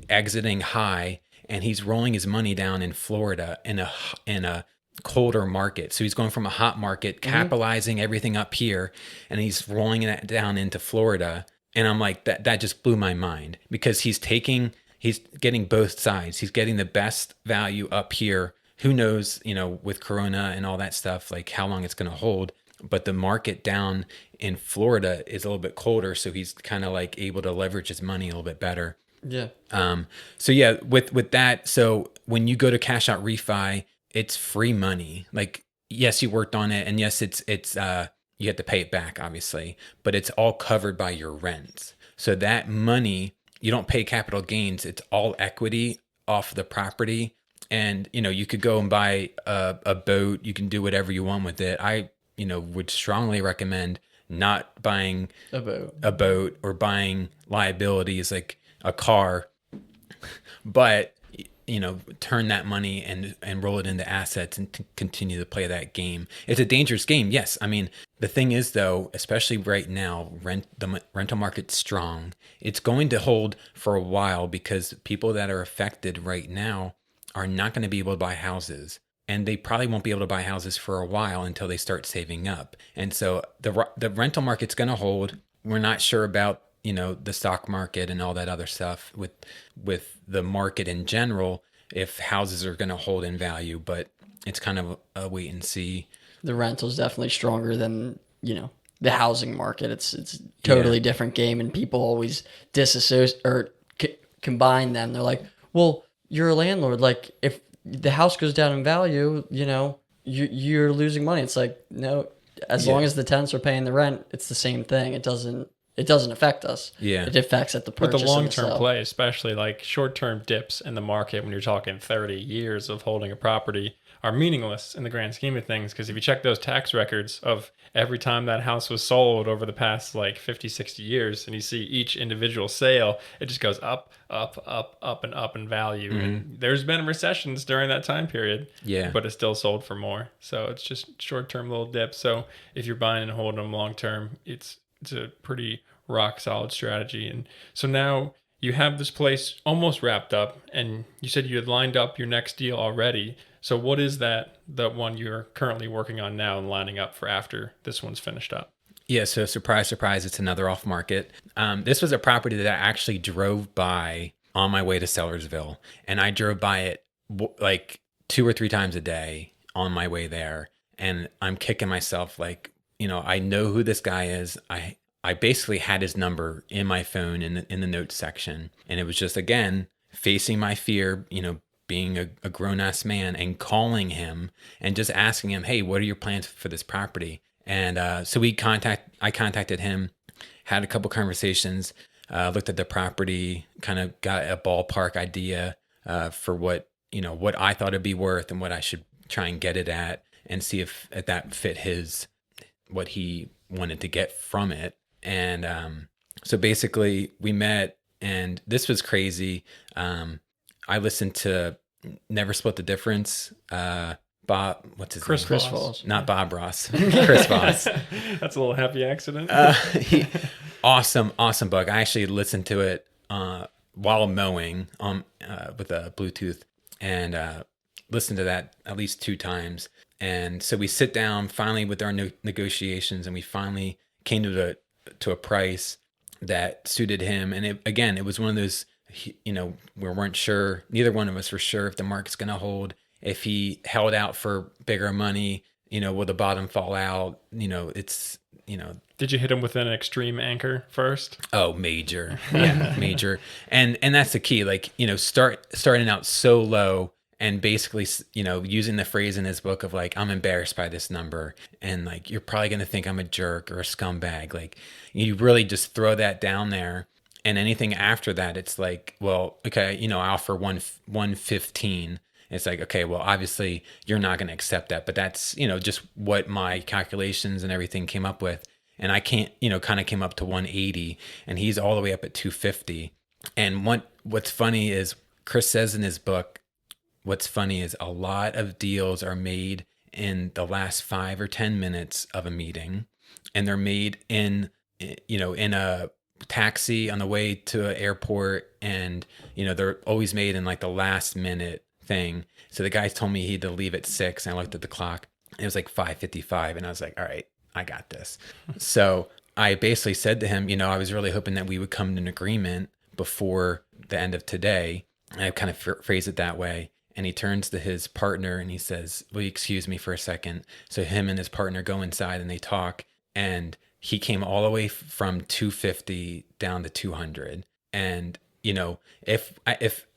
exiting high, and he's rolling his money down in Florida in a colder market. So he's going from a hot market, capitalizing everything up here, and he's rolling that down into Florida. And I'm like, that just blew my mind, because he's getting both sides. He's getting the best value up here. Who knows, with Corona and all that stuff, like how long it's going to hold. But the market down in Florida is a little bit colder, so he's kind of like able to leverage his money a little bit better. Yeah. So yeah, with that, so when you go to cash out refi, it's free money. Like, yes, you worked on it, and yes, it's you have to pay it back, obviously, but it's all covered by your rents. So that money, you don't pay capital gains. It's all equity off the property. And, you could go and buy a boat. You can do whatever you want with it. I, would strongly recommend not buying a boat or buying liabilities like a car, but, turn that money and roll it into assets and continue to play that game. It's a dangerous game. Yes. I mean, the thing is, though, especially right now, the rental market's strong. It's going to hold for a while, because people that are affected right now are not going to be able to buy houses, and they probably won't be able to buy houses for a while until they start saving up. And so the rental market's going to hold. We're not sure about, the stock market and all that other stuff with the market in general, if houses are going to hold in value, but it's kind of a wait and see. The rental's definitely stronger than, the housing market. It's totally different game, and people always disassociate or combine them. They're like, well, you're a landlord. Like, if the house goes down in value, you're losing money. It's like, no, as long as the tenants are paying the rent, it's the same thing. It doesn't affect us. Yeah. It affects at the purchase. With the long-term play, especially like short-term dips in the market when you're talking 30 years of holding a property, are meaningless in the grand scheme of things. Because if you check those tax records of every time that house was sold over the past like 50, 60 years, and you see each individual sale, it just goes up, up, up, up, and up in value. Mm-hmm. And there's been recessions during that time period, but it's still sold for more. So it's just short-term little dips. So if you're buying and holding them long-term, it's a pretty rock solid strategy. And so now you have this place almost wrapped up, and you said you had lined up your next deal already. So what is the one you're currently working on now and lining up for after this one's finished up? Yeah, so surprise, surprise, it's another off market. This was a property that I actually drove by on my way to Sellersville, and I drove by it like 2 or 3 times a day on my way there. And I'm kicking myself like, I know who this guy is. I basically had his number in my phone in the notes section. And it was just, again, facing my fear, being a grown-ass man, and calling him and just asking him, hey, what are your plans for this property? And so I contacted him, had a couple conversations, looked at the property, kind of got a ballpark idea for what I thought it'd be worth and what I should try and get it at, and see if that fit what he wanted to get from it. And so basically we met, and this was crazy. I listened to Never Split the Difference. Bob, what's his name? Chris Voss. Not Bob Ross. Chris Voss. That's a little happy accident. Awesome book. I actually listened to it while mowing with a Bluetooth, and listened to that at least 2 times. And so we sit down finally with our negotiations, and we finally came to a price that suited him. And it was one of those, we weren't sure, neither one of us were sure if the market's going to hold. If he held out for bigger money, will the bottom fall out? Did you hit him with an extreme anchor first? Oh, major. Yeah, major. And that's the key. Like, starting out so low and basically, using the phrase in his book of like, I'm embarrassed by this number, and like, you're probably going to think I'm a jerk or a scumbag. Like, you really just throw that down there, and anything after that, it's like, well, okay, I offer 115. It's like, okay, well, obviously you're not going to accept that, but that's, just what my calculations and everything came up with. And I can't, kind of came up to 180, and he's all the way up at 250. And what's funny is Chris says in his book, what's funny is a lot of deals are made in the last 5 or 10 minutes of a meeting, and they're made in a taxi on the way to an airport, and they're always made in like the last minute thing. So the guy told me he had to leave at 6, and I looked at the clock. It was like 5:55, and I was like, all right, I got this. So I basically said to him, I was really hoping that we would come to an agreement before the end of today. And I kind of phrased it that way. And he turns to his partner and he says, will you excuse me for a second? So him and his partner go inside and they talk. And he came all the way from 250 down to 200. And, if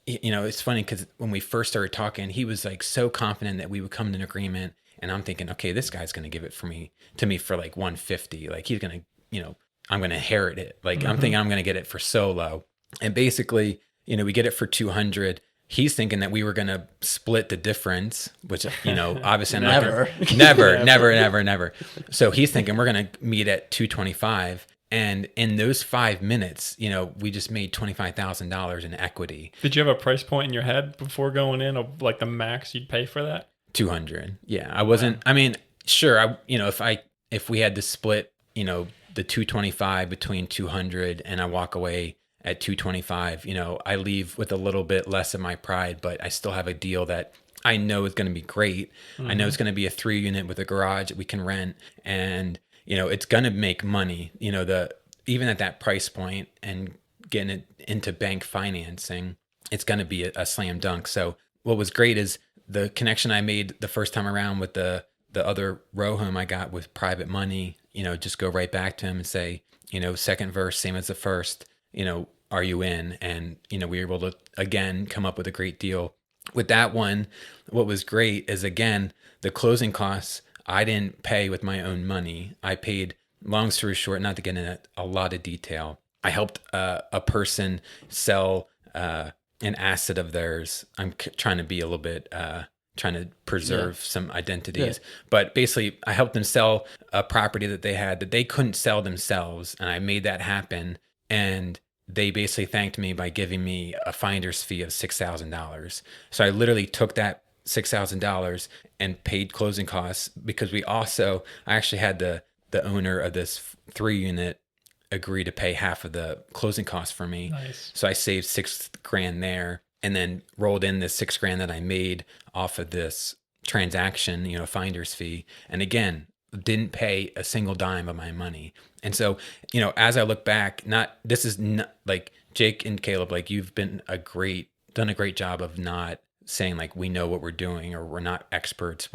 it's funny because when we first started talking, he was like so confident that we would come to an agreement. And I'm thinking, okay, this guy's going to give it to me for like 150. Like he's going to, I'm going to inherit it. Like I'm thinking I'm going to get it for so low. And basically, we get it for 200. He's thinking that we were going to split the difference, which, obviously I'm Never. never. So he's thinking we're going to meet at 225. And in those 5 minutes, we just made $25,000 in equity. Did you have a price point in your head before going in of like the max you'd pay for that? 200. Yeah. I wasn't, I mean, sure. If we had to split, the 225 between 200 and I walk away at 225, I leave with a little bit less of my pride, but I still have a deal that I know is going to be great. I know it's going to be a 3-unit with a garage that we can rent, and it's going to make money. Even at that price point and getting it into bank financing, it's going to be a slam dunk. So what was great is the connection I made the first time around with the other row home I got with private money. Just go right back to him and say, second verse, same as the first. Are you in? And, we were able to, again, come up with a great deal. With that one, what was great is, again, the closing costs, I didn't pay with my own money. I paid, long story short, not to get into a lot of detail, I helped a person sell an asset of theirs. I'm trying to be a little bit, trying to preserve some identities. Yeah. But basically, I helped them sell a property that they had that they couldn't sell themselves. And I made that happen. And they basically thanked me by giving me a finder's fee of $6,000. So I literally took that $6,000 and paid closing costs, because I actually had the owner of this 3-unit agree to pay half of the closing costs for me. Nice. So I saved $6,000 there, and then rolled in the $6,000 that I made off of this transaction, finder's fee. And again, didn't pay a single dime of my money. And so, as I look back, this is not like Jake and Caleb, like you've done a great job of not saying like we know what we're doing or we're not experts,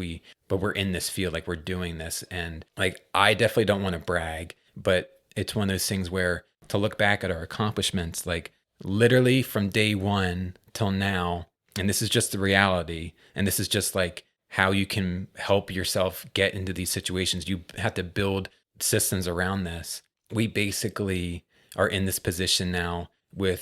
but we're in this field, like we're doing this. And like, I definitely don't want to brag, but it's one of those things where to look back at our accomplishments, like literally from day one till now, and this is just the reality, and this is just like how you can help yourself get into these situations. You have to build systems around this. We basically are in this position now we're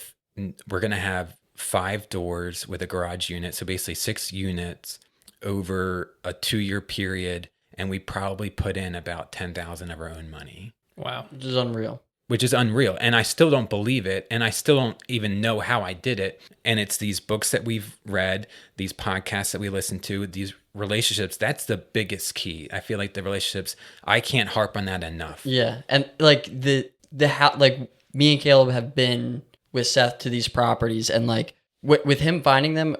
going to have 5 doors with a garage unit. So basically 6 units over a 2-year period. And we probably put in about $10,000 of our own money. Wow. Which is unreal. And I still don't believe it. And I still don't even know how I did it. And it's these books that we've read, these podcasts that we listen to, these relationships. That's the biggest key. I feel like the relationships, I can't harp on that enough. Yeah. And like like me and Caleb have been with Seth to these properties, and like with him finding them,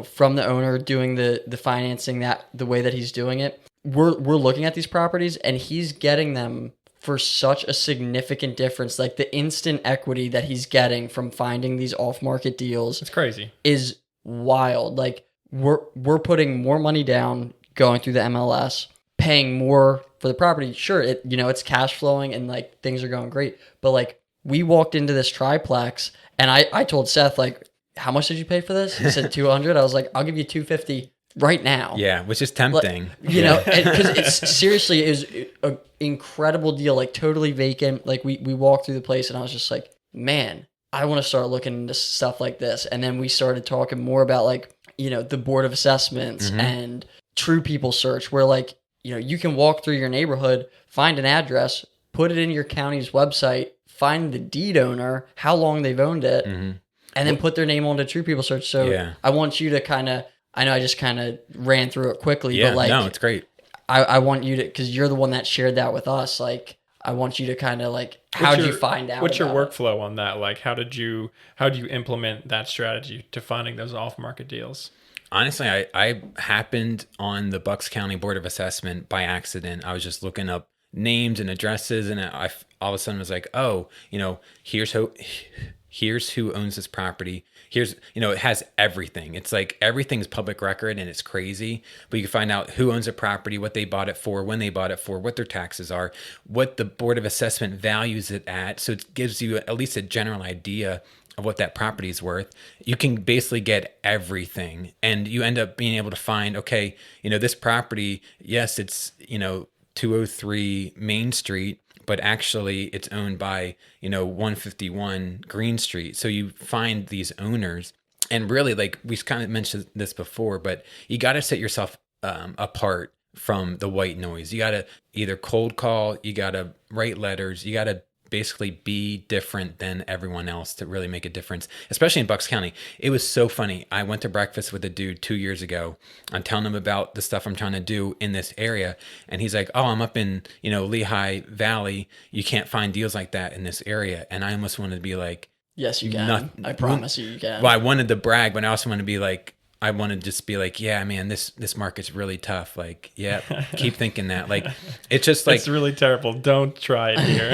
from the owner doing the financing, that the way that he's doing it, we're looking at these properties and he's getting them for such a significant difference. Like the instant equity that he's getting from finding these off-market deals, it's crazy, is wild. Like we're putting more money down, going through the MLS, paying more for the property. Sure, it's cash flowing and like things are going great, but like we walked into this triplex and I told Seth, like, how much did you pay for this? He said 200. I was like, I'll give you 250 right now. Yeah, which is tempting. You know, because it's seriously is an incredible deal, like totally vacant. Like we walked through the place and I was just like, man, I want to start looking into stuff like this. And then we started talking more about like, you know, the board of assessments and true people search, where like, you know, you can walk through your neighborhood, find an address, put it in your county's website, find the deed owner, how long they've owned it, and then put their name onto true people search. So I want you to kind of, I know I just kind of ran through it quickly, but like, no, it's great. I want you to, because you're the one that shared that with us. Like, I want you to kind of like, how did you find out? What's your workflow on that? Like, how do you implement that strategy to finding those off-market deals? Honestly, I happened on the Bucks County Board of Assessment by accident. I was just looking up names and addresses, and I all of a sudden was like, oh, you know, here's who owns this property. Here's, you know, it has everything. It's like everything's public record and it's crazy, but you can find out who owns a property, what they bought it for, when they bought it for, what their taxes are, what the Board of Assessment values it at. So it gives you at least a general idea of what that property is worth. You can basically get everything, and you end up being able to find, okay, you know, this property, yes, it's, you know, 203 Main Street, but actually it's owned by, you know, 151 Green Street. So you find these owners, and really, like we kind of mentioned this before, but you got to set yourself apart from the white noise. You got to either cold call, you got to write letters, you got to basically be different than everyone else to really make a difference, especially in Bucks County. It was so funny. I went to breakfast with a dude 2 years ago. I'm telling him about the stuff I'm trying to do in this area. And he's like, oh, I'm up in, you know, Lehigh Valley. You can't find deals like that in this area. And I almost wanted to be like, yes, you can. I promise you can. Well, I wanted to brag, but I also want to be like, I want to just be like, yeah, man, this market's really tough. Like, yeah, keep thinking that. Like, it's just like, it's really terrible. Don't try it here.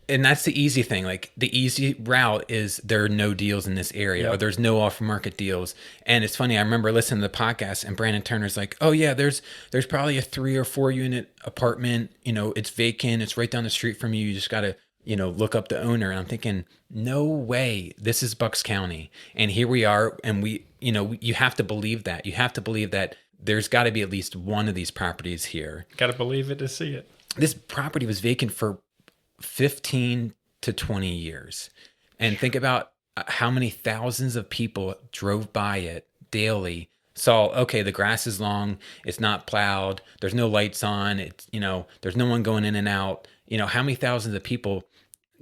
And that's the easy thing. Like, the easy route is there are no deals in this area, or there's no off market deals. And it's funny. I remember listening to the podcast, and Brandon Turner's like, oh yeah, there's probably a 3 or 4 unit apartment. You know, it's vacant. It's right down the street from you. You just gotta, you know, look up the owner. And I'm thinking, no way, this is Bucks County. And here we are. And we, you know, you have to believe that. You have to believe that there's got to be at least one of these properties here. Got to believe it to see it. This property was vacant for 15 to 20 years. And think about how many thousands of people drove by it daily, saw, okay, the grass is long, it's not plowed, there's no lights on, it's, you know, there's no one going in and out. You know, how many thousands of people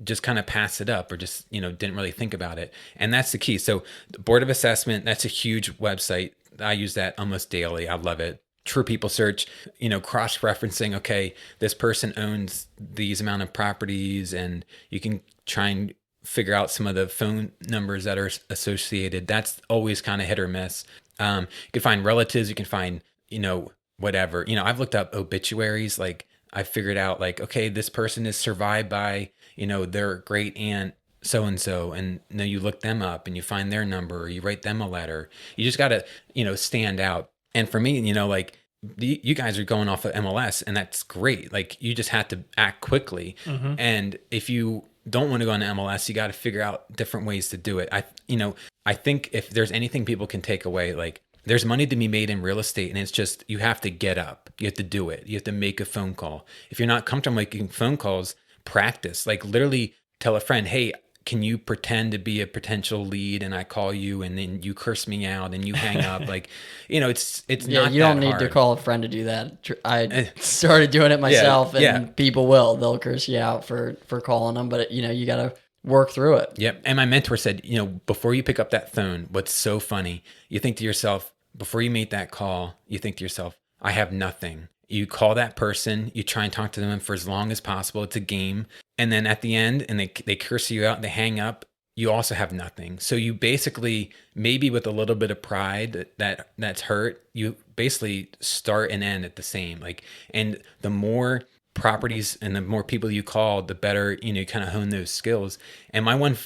just kind of pass it up, or just, you know, didn't really think about it. And that's the key. So the Board of Assessment, that's a huge website. I use that almost daily. I love it. True People Search, you know, cross-referencing, okay, this person owns these amount of properties, and you can try and figure out some of the phone numbers that are associated. That's always kind of hit or miss. You can find relatives, you can find, you know, whatever. You know, I've looked up obituaries, like I figured out like, okay, this person is survived by, you know, their great aunt so-and-so, and then you look them up and you find their number, or you write them a letter. You just got to, you know, stand out. And for me, you know, like you guys are going off of MLS, and that's great. Like, you just have to act quickly. And if you don't want to go on MLS, you got to figure out different ways to do it. I think if there's anything people can take away, like, there's money to be made in real estate, and it's just, you have to get up. You have to do it. You have to make a phone call. If you're not comfortable making phone calls, practice. Like, literally tell a friend, hey, can you pretend to be a potential lead, and I call you, and then you curse me out and you hang up? Like, you know, it's not you don't that need hard. to call a friend to do that. I started doing it myself, and people they'll curse you out for calling them, but you know, you got to work through it. Yep. And my mentor said, you know, before you pick up that phone, what's so funny, you think to yourself, before you make that call, you think to yourself, I have nothing. You call that person, you try and talk to them for as long as possible. It's a game. And then at the end, and they curse you out, they hang up, you also have nothing. So you basically, maybe with a little bit of pride that's hurt, you basically start and end at the same. Like, and the more properties and the more people you call, the better, you know, you kind of hone those skills. And my one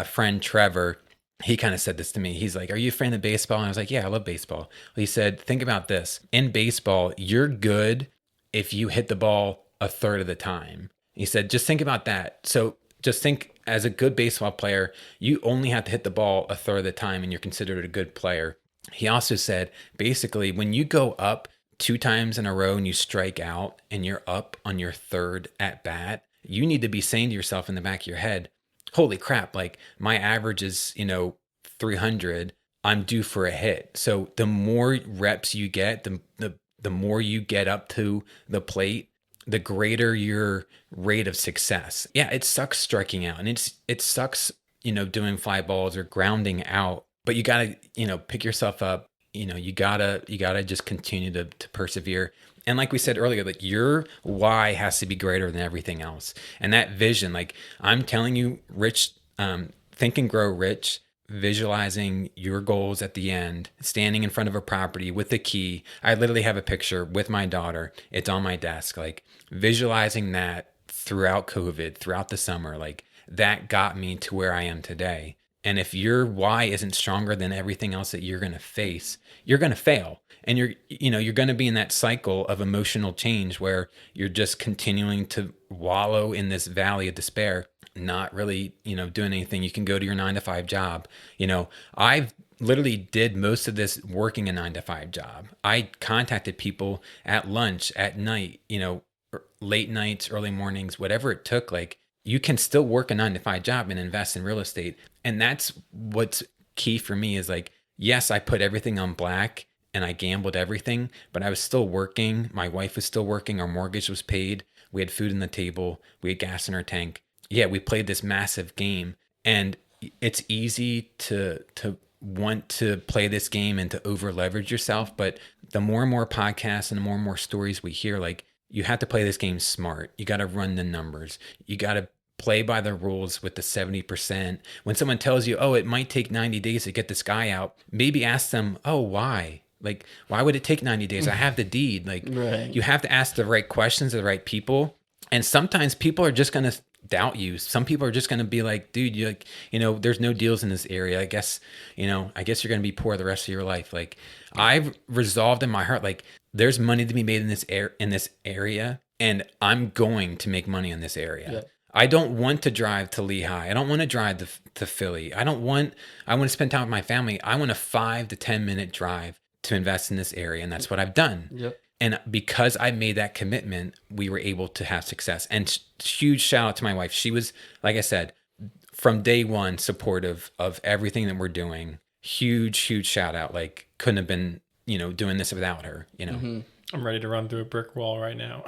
friend, Trevor, he kind of said this to me. He's like, are you a fan of baseball? And I was like, yeah, I love baseball. Well, he said, think about this. In baseball, you're good if you hit the ball a third of the time. He said, just think about that. So just think as a good baseball player, you only have to hit the ball a third of the time and you're considered a good player. He also said, basically, when you go up 2 times in a row and you strike out and you're up on your third at bat, you need to be saying to yourself in the back of your head, holy crap, like my average is, 300. I'm due for a hit. So the more reps you get, the more you get up to the plate, the greater your rate of success. Yeah, it sucks striking out, and it sucks, doing fly balls or grounding out. But you gotta, pick yourself up. You gotta just continue to persevere. And like we said earlier, like your why has to be greater than everything else. And that vision, like I'm telling you, Rich, Think and Grow Rich, visualizing your goals at the end, standing in front of a property with the key. I literally have a picture with my daughter. It's on my desk, like visualizing that throughout COVID, throughout the summer, like that got me to where I am today. And if your why isn't stronger than everything else that you're going to face, you're going to fail. And you're going to be in that cycle of emotional change where you're just continuing to wallow in this valley of despair, not really, doing anything. You can go to your 9-to-5 job. I've literally did most of this working a 9-to-5 job. I contacted people at lunch, at night, late nights, early mornings, whatever it took. Like you can still work a 9-to-5 job and invest in real estate. And that's what's key for me is like, yes, I put everything on black and I gambled everything, but I was still working. My wife was still working. Our mortgage was paid. We had food on the table. We had gas in our tank. Yeah, we played this massive game, and it's easy to want to play this game and to over leverage yourself. But the more and more podcasts and the more and more stories we hear, like you have to play this game smart. You got to run the numbers. You got to play by the rules with the 70%. When someone tells you, oh, it might take 90 days to get this guy out, maybe ask them, oh, why? Like, why would it take 90 days? I have the deed. Like, Right. You have to ask the right questions to the right people. And sometimes people are just going to doubt you. Some people are just going to be like, dude, you like, there's no deals in this area. I guess you're going to be poor the rest of your life. Like I've resolved in my heart, like there's money to be made in this area, and I'm going to make money in this area. Yeah. I don't want to drive to Lehigh. I don't want to drive to Philly. I want to spend time with my family. I want a 5 to 10 minute drive to invest in this area. And that's what I've done. Yep. And because I made that commitment, we were able to have success. And huge shout out to my wife. She was, like I said, from day one, supportive of everything that we're doing. Huge shout out. Like couldn't have been, doing this without her, Mm-hmm. I'm ready to run through a brick wall right now.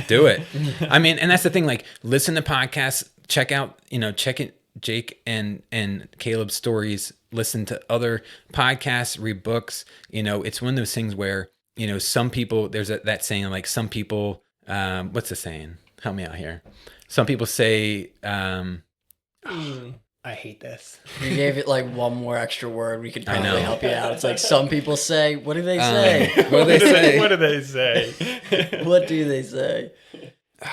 Do it. I mean, and that's the thing, like listen to podcasts, check out, check it, Jake and Caleb's stories, listen to other podcasts, read books. It's one of those things where, some people, there's that saying, like some people, what's the saying? Help me out here. Some people say, I hate this. You gave it like one more extra word. We could I know. probably help you out. It's like some people say, what do they say? What do they say? What do they say? What do they say?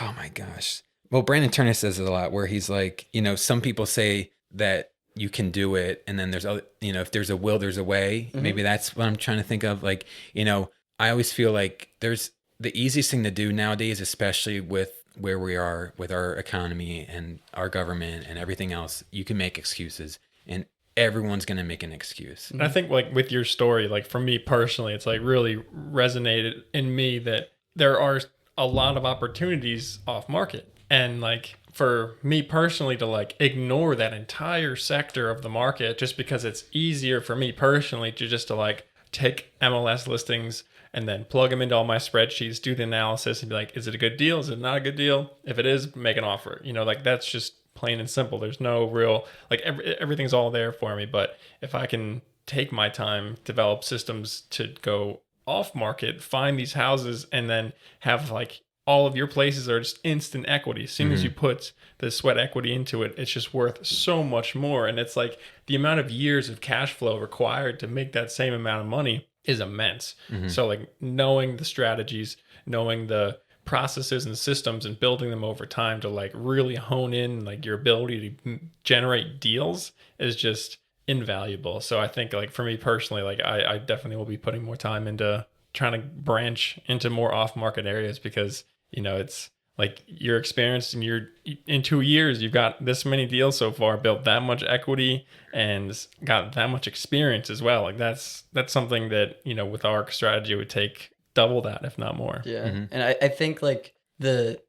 Oh my gosh. Well, Brandon Turner says it a lot where he's like, some people say that you can do it. And then there's other, if there's a will, there's a way. Mm-hmm. Maybe that's what I'm trying to think of. Like, I always feel like there's the easiest thing to do nowadays, especially with where we are with our economy and our government and everything else. You can make excuses and everyone's going to make an excuse. And I think like with your story, like for me personally, it's like really resonated in me that there are a lot of opportunities off market. And like for me personally to like ignore that entire sector of the market just because it's easier for me personally to like take MLS listings and then plug them into all my spreadsheets, do the analysis and be like, is it a good deal? Is it not a good deal? If it is, make an offer. Like that's just plain and simple. There's no real, like everything's all there for me. But if I can take my time, develop systems to go off market, find these houses, and then have like all of your places are just instant equity. As soon as you put the sweat equity into it, it's just worth so much more. And it's like the amount of years of cash flow required to make that same amount of money is immense. So like knowing the strategies, knowing the processes and systems and building them over time to like really hone in like your ability to generate deals is just invaluable. So I think like for me personally, like I definitely will be putting more time into trying to branch into more off-market areas because, it's Like you're experienced and you're in 2 years, you've got this many deals so far, built that much equity and got that much experience as well. Like that's something that, with our strategy would take double that, if not more. Yeah. And I think like the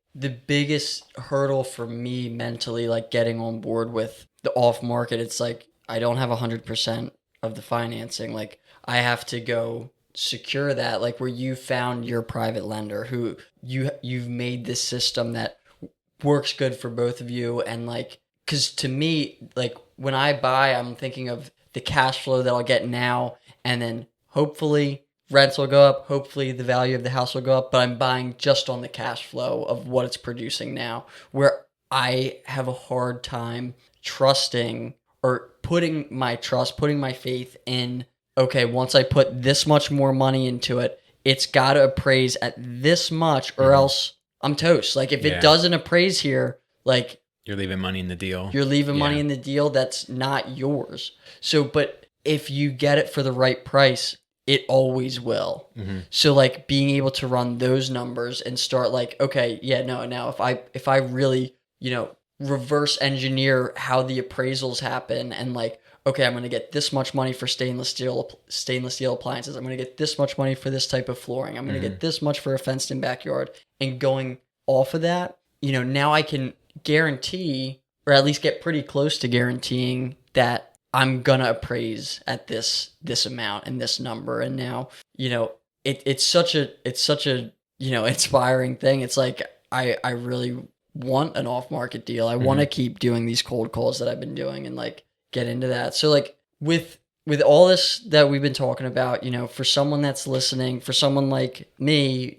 biggest hurdle for me mentally, like getting on board with the off market, it's like I don't have 100% of the financing. Like I have to go secure that, like where you found your private lender who you've made this system that works good for both of you. And like, because to me, like when I buy, I'm thinking of the cash flow that I'll get now, and then hopefully rents will go up, hopefully the value of the house will go up, but I'm buying just on the cash flow of what it's producing now, where I have a hard time trusting or putting my faith in, okay, once I put this much more money into it, it's got to appraise at this much or else I'm toast. Like if it doesn't appraise here, like you're leaving money in the deal. You're leaving money in the deal that's not yours. So, but if you get it for the right price, it always will. So like being able to run those numbers and start like, okay, now if I really, reverse engineer how the appraisals happen and like, okay, I'm going to get this much money for stainless steel appliances. I'm going to get this much money for this type of flooring. I'm going to get this much for a fenced in backyard, and going off of that, now I can guarantee, or at least get pretty close to guaranteeing that I'm gonna appraise at this amount and this number. And now, it's such a inspiring thing. It's like I really want an off market deal. I want to keep doing these cold calls that I've been doing and like get into that. So like with all this that we've been talking about, for someone that's listening, for someone like me,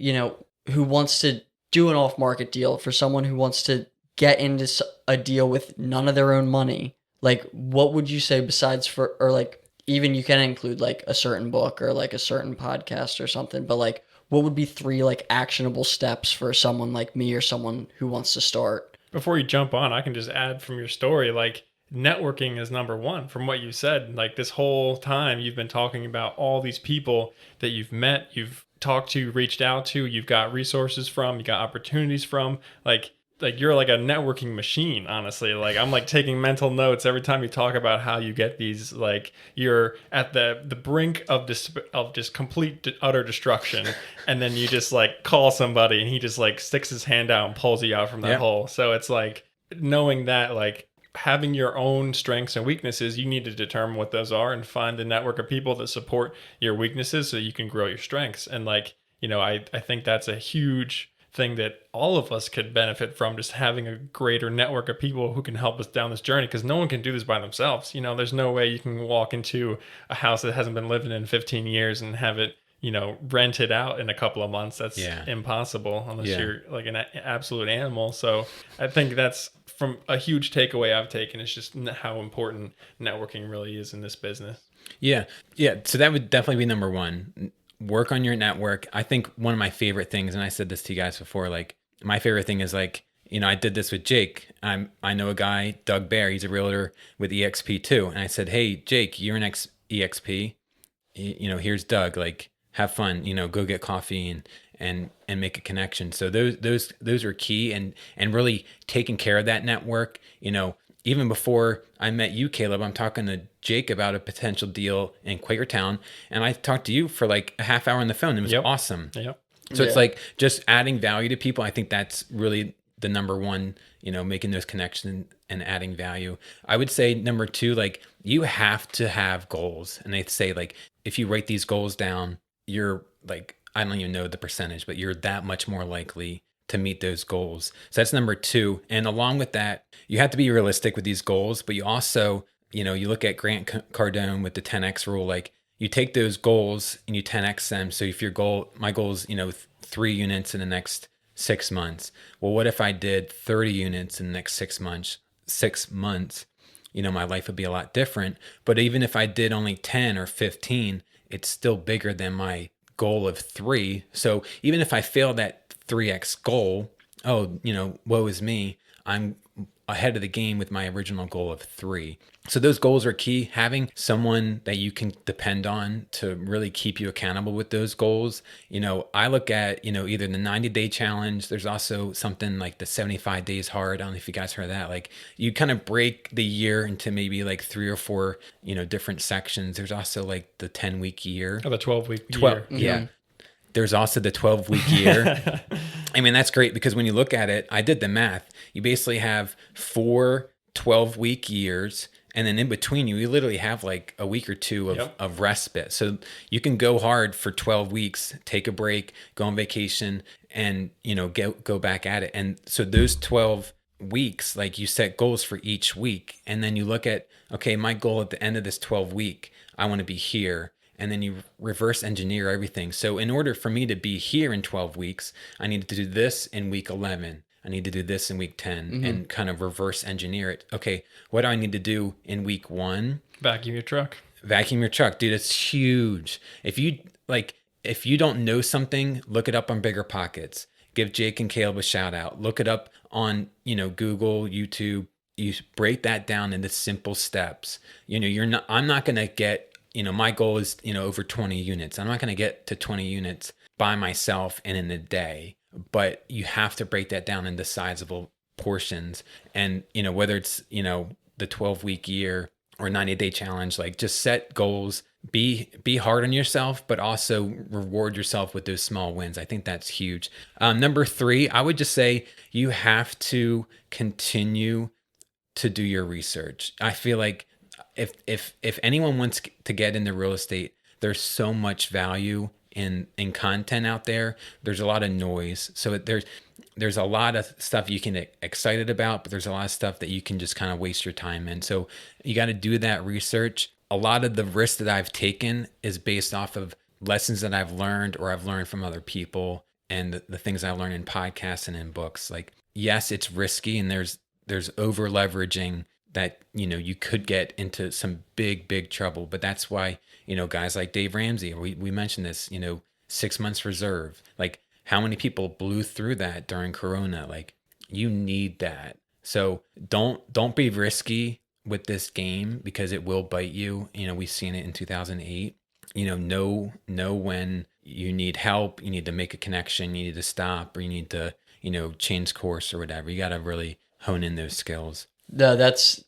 who wants to do an off market deal, for someone who wants to get into a deal with none of their own money, like what would you say besides or like even you can include like a certain book or like a certain podcast or something, but like what would be 3 like actionable steps for someone like me or someone who wants to start? Before you jump on, I can just add from your story, like networking is number one. From what you said, like this whole time you've been talking about all these people that you've met, you've talked to, reached out to, you've got resources from, you got opportunities from, like you're like a networking machine, honestly. Like I'm like taking mental notes every time you talk about how you get these, like you're at the brink of just complete utter destruction, and then you just like call somebody and he just like sticks his hand out and pulls you out from that hole. So it's like knowing that, like having your own strengths and weaknesses, you need to determine what those are and find a network of people that support your weaknesses so you can grow your strengths. And like, I think that's a huge thing that all of us could benefit from, just having a greater network of people who can help us down this journey, because no one can do this by themselves. There's no way you can walk into a house that hasn't been lived in 15 years and have it, rented out in a couple of months. That's impossible unless you're like an absolute animal. So I think that's from a huge takeaway I've taken, is just how important networking really is in this business. Yeah. So that would definitely be number one. Work on your network. I think one of my favorite things, and I said this to you guys before, like my favorite thing is like, I did this with Jake. I know a guy, Doug Bear, he's a realtor with EXP too. And I said, hey, Jake, you're an EXP. Here's Doug, like have fun, go get coffee and make a connection. So those are key, and really taking care of that network. Even before I met you, Caleb, I'm talking to Jake about a potential deal in Quakertown, and I talked to you for like a half hour on the phone. It was awesome. Yep. So it's like just adding value to people. I think that's really the number one, making those connections and adding value. I would say number 2, like you have to have goals. And they say like, if you write these goals down, you're like, I don't even know the percentage, but you're that much more likely to meet those goals. So that's number 2. And along with that, you have to be realistic with these goals, but you also, you look at Grant Cardone with the 10X rule, like you take those goals and you 10X them. So if my goal is, 3 units in the next 6 months. Well, what if I did 30 units in the next 6 months? 6 months, my life would be a lot different. But even if I did only 10 or 15, it's still bigger than my goal of 3. So even if I fail that 3X goal, woe is me. I'm ahead of the game with my original goal of 3. So those goals are key. Having someone that you can depend on to really keep you accountable with those goals. I look at, either the 90-day challenge. There's also something like the 75 days hard. I don't know if you guys heard that. Like, you kind of break the year into maybe like 3 or 4, different sections. There's also like the 10-week year. Or the 12-week year. Yeah. There's also the 12-week year. I mean, that's great because when you look at it, I did the math. You basically have 4 12-week years. And then in between you literally have like a week or 2 of respite. So you can go hard for 12 weeks, take a break, go on vacation, and, go back at it. And so those 12 weeks, like, you set goals for each week. And then you look at, okay, my goal at the end of this 12 week, I want to be here. And then you reverse engineer everything. So in order for me to be here in 12 weeks, I need to do this in week 11. I need to do this in week 10 and kind of reverse engineer it. Okay, what do I need to do in week 1? Vacuum your truck. Vacuum your truck. Dude, it's huge. If you don't know something, look it up on Bigger Pockets. Give Jake and Caleb a shout out. Look it up on, Google, YouTube. You break that down into simple steps. I'm not going to get, my goal is, over 20 units. I'm not going to get to 20 units by myself and in a day. But you have to break that down into sizable portions. And, whether it's, the 12-week year or 90-day challenge, like, just set goals, be hard on yourself, but also reward yourself with those small wins. I think that's huge. Number 3, I would just say you have to continue to do your research. I feel like if anyone wants to get into real estate, there's so much value in content out there. There's a lot of noise. So there's a lot of stuff you can get excited about, but there's a lot of stuff that you can just kind of waste your time in. So you got to do that research. A lot of the risks that I've taken is based off of lessons that I've learned or I've learned from other people and the things I learned in podcasts and in books. Like, yes, it's risky and there's over leveraging that, you could get into some big trouble. But that's why, guys like Dave Ramsey, we mentioned this, 6 months reserve. Like, how many people blew through that during Corona? Like, you need that. So don't be risky with this game because it will bite you. We've seen it in 2008. Know when you need help, you need to make a connection, you need to stop, or you need to, change course or whatever. You got to really hone in those skills. No, that's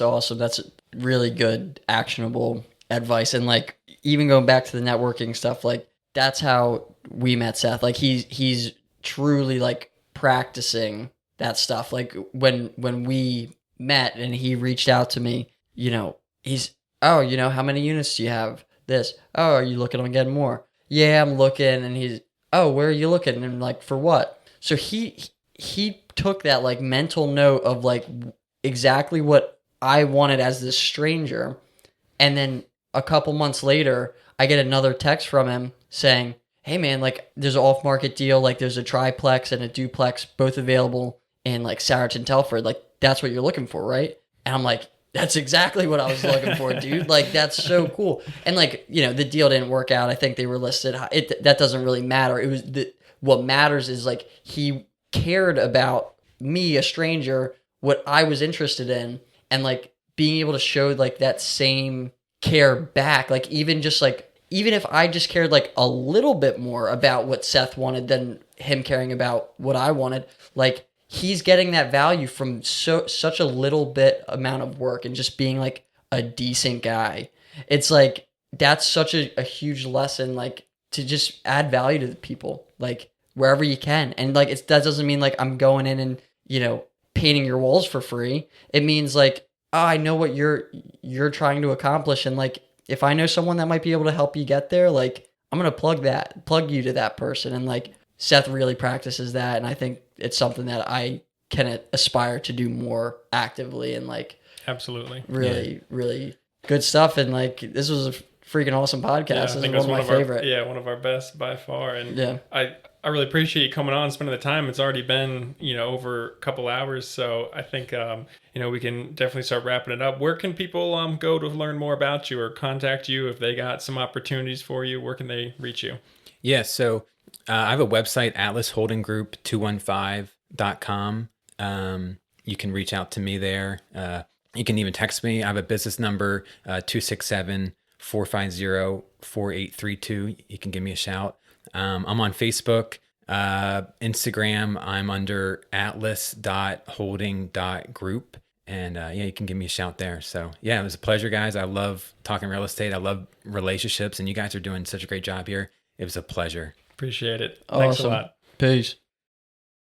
awesome. That's really good, actionable advice. And like, even going back to the networking stuff, like, that's how we met Seth. Like, he's truly like practicing that stuff. Like, when we met and he reached out to me, he's, oh, how many units do you have? This. Oh, are you looking on getting more? Yeah, I'm looking. And he's, oh, where are you looking? And I'm like, for what? So he took that like mental note of like exactly what I wanted as this stranger. And then a couple months later, I get another text from him saying, hey man, like, there's an off market deal. Like, there's a triplex and a duplex, both available in like Saracen Telford. Like, that's what you're looking for, right? And I'm like, that's exactly what I was looking for, dude. Like, that's so cool. And like, the deal didn't work out. I think they were listed. That doesn't really matter. It was what matters is like, he cared about me, a stranger, what I was interested in, and like being able to show like that same care back. Like, even if I just cared like a little bit more about what Seth wanted than him caring about what I wanted, like, he's getting that value from such a little bit amount of work and just being like a decent guy. It's like, that's such a huge lesson, like, to just add value to the people, like, wherever you can. And like, that doesn't mean like I'm going in and, painting your walls for free. It means like, oh, I know what you're trying to accomplish. And like, if I know someone that might be able to help you get there, like, I'm going to plug you to that person. And like, Seth really practices that. And I think it's something that I can aspire to do more actively and like, absolutely, really good stuff. And like, this was a freaking awesome podcast. Yeah, this is one of my favorite. One of our best by far. And yeah, I really appreciate you coming on and spending the time. It's already been, over a couple hours. So I think, we can definitely start wrapping it up. Where can people go to learn more about you or contact you if they got some opportunities for you? Where can they reach you? Yeah, so I have a website, atlasholdinggroup215.com. you can reach out to me there. You can even text me. I have a business number, 267-450-4832. You can give me a shout. I'm on Facebook, Instagram. I'm under atlas.holding.group. And yeah, you can give me a shout there. So yeah, it was a pleasure, guys. I love talking real estate. I love relationships, and you guys are doing such a great job here. It was a pleasure. Appreciate it. Thanks a Awesome. lot. Peace.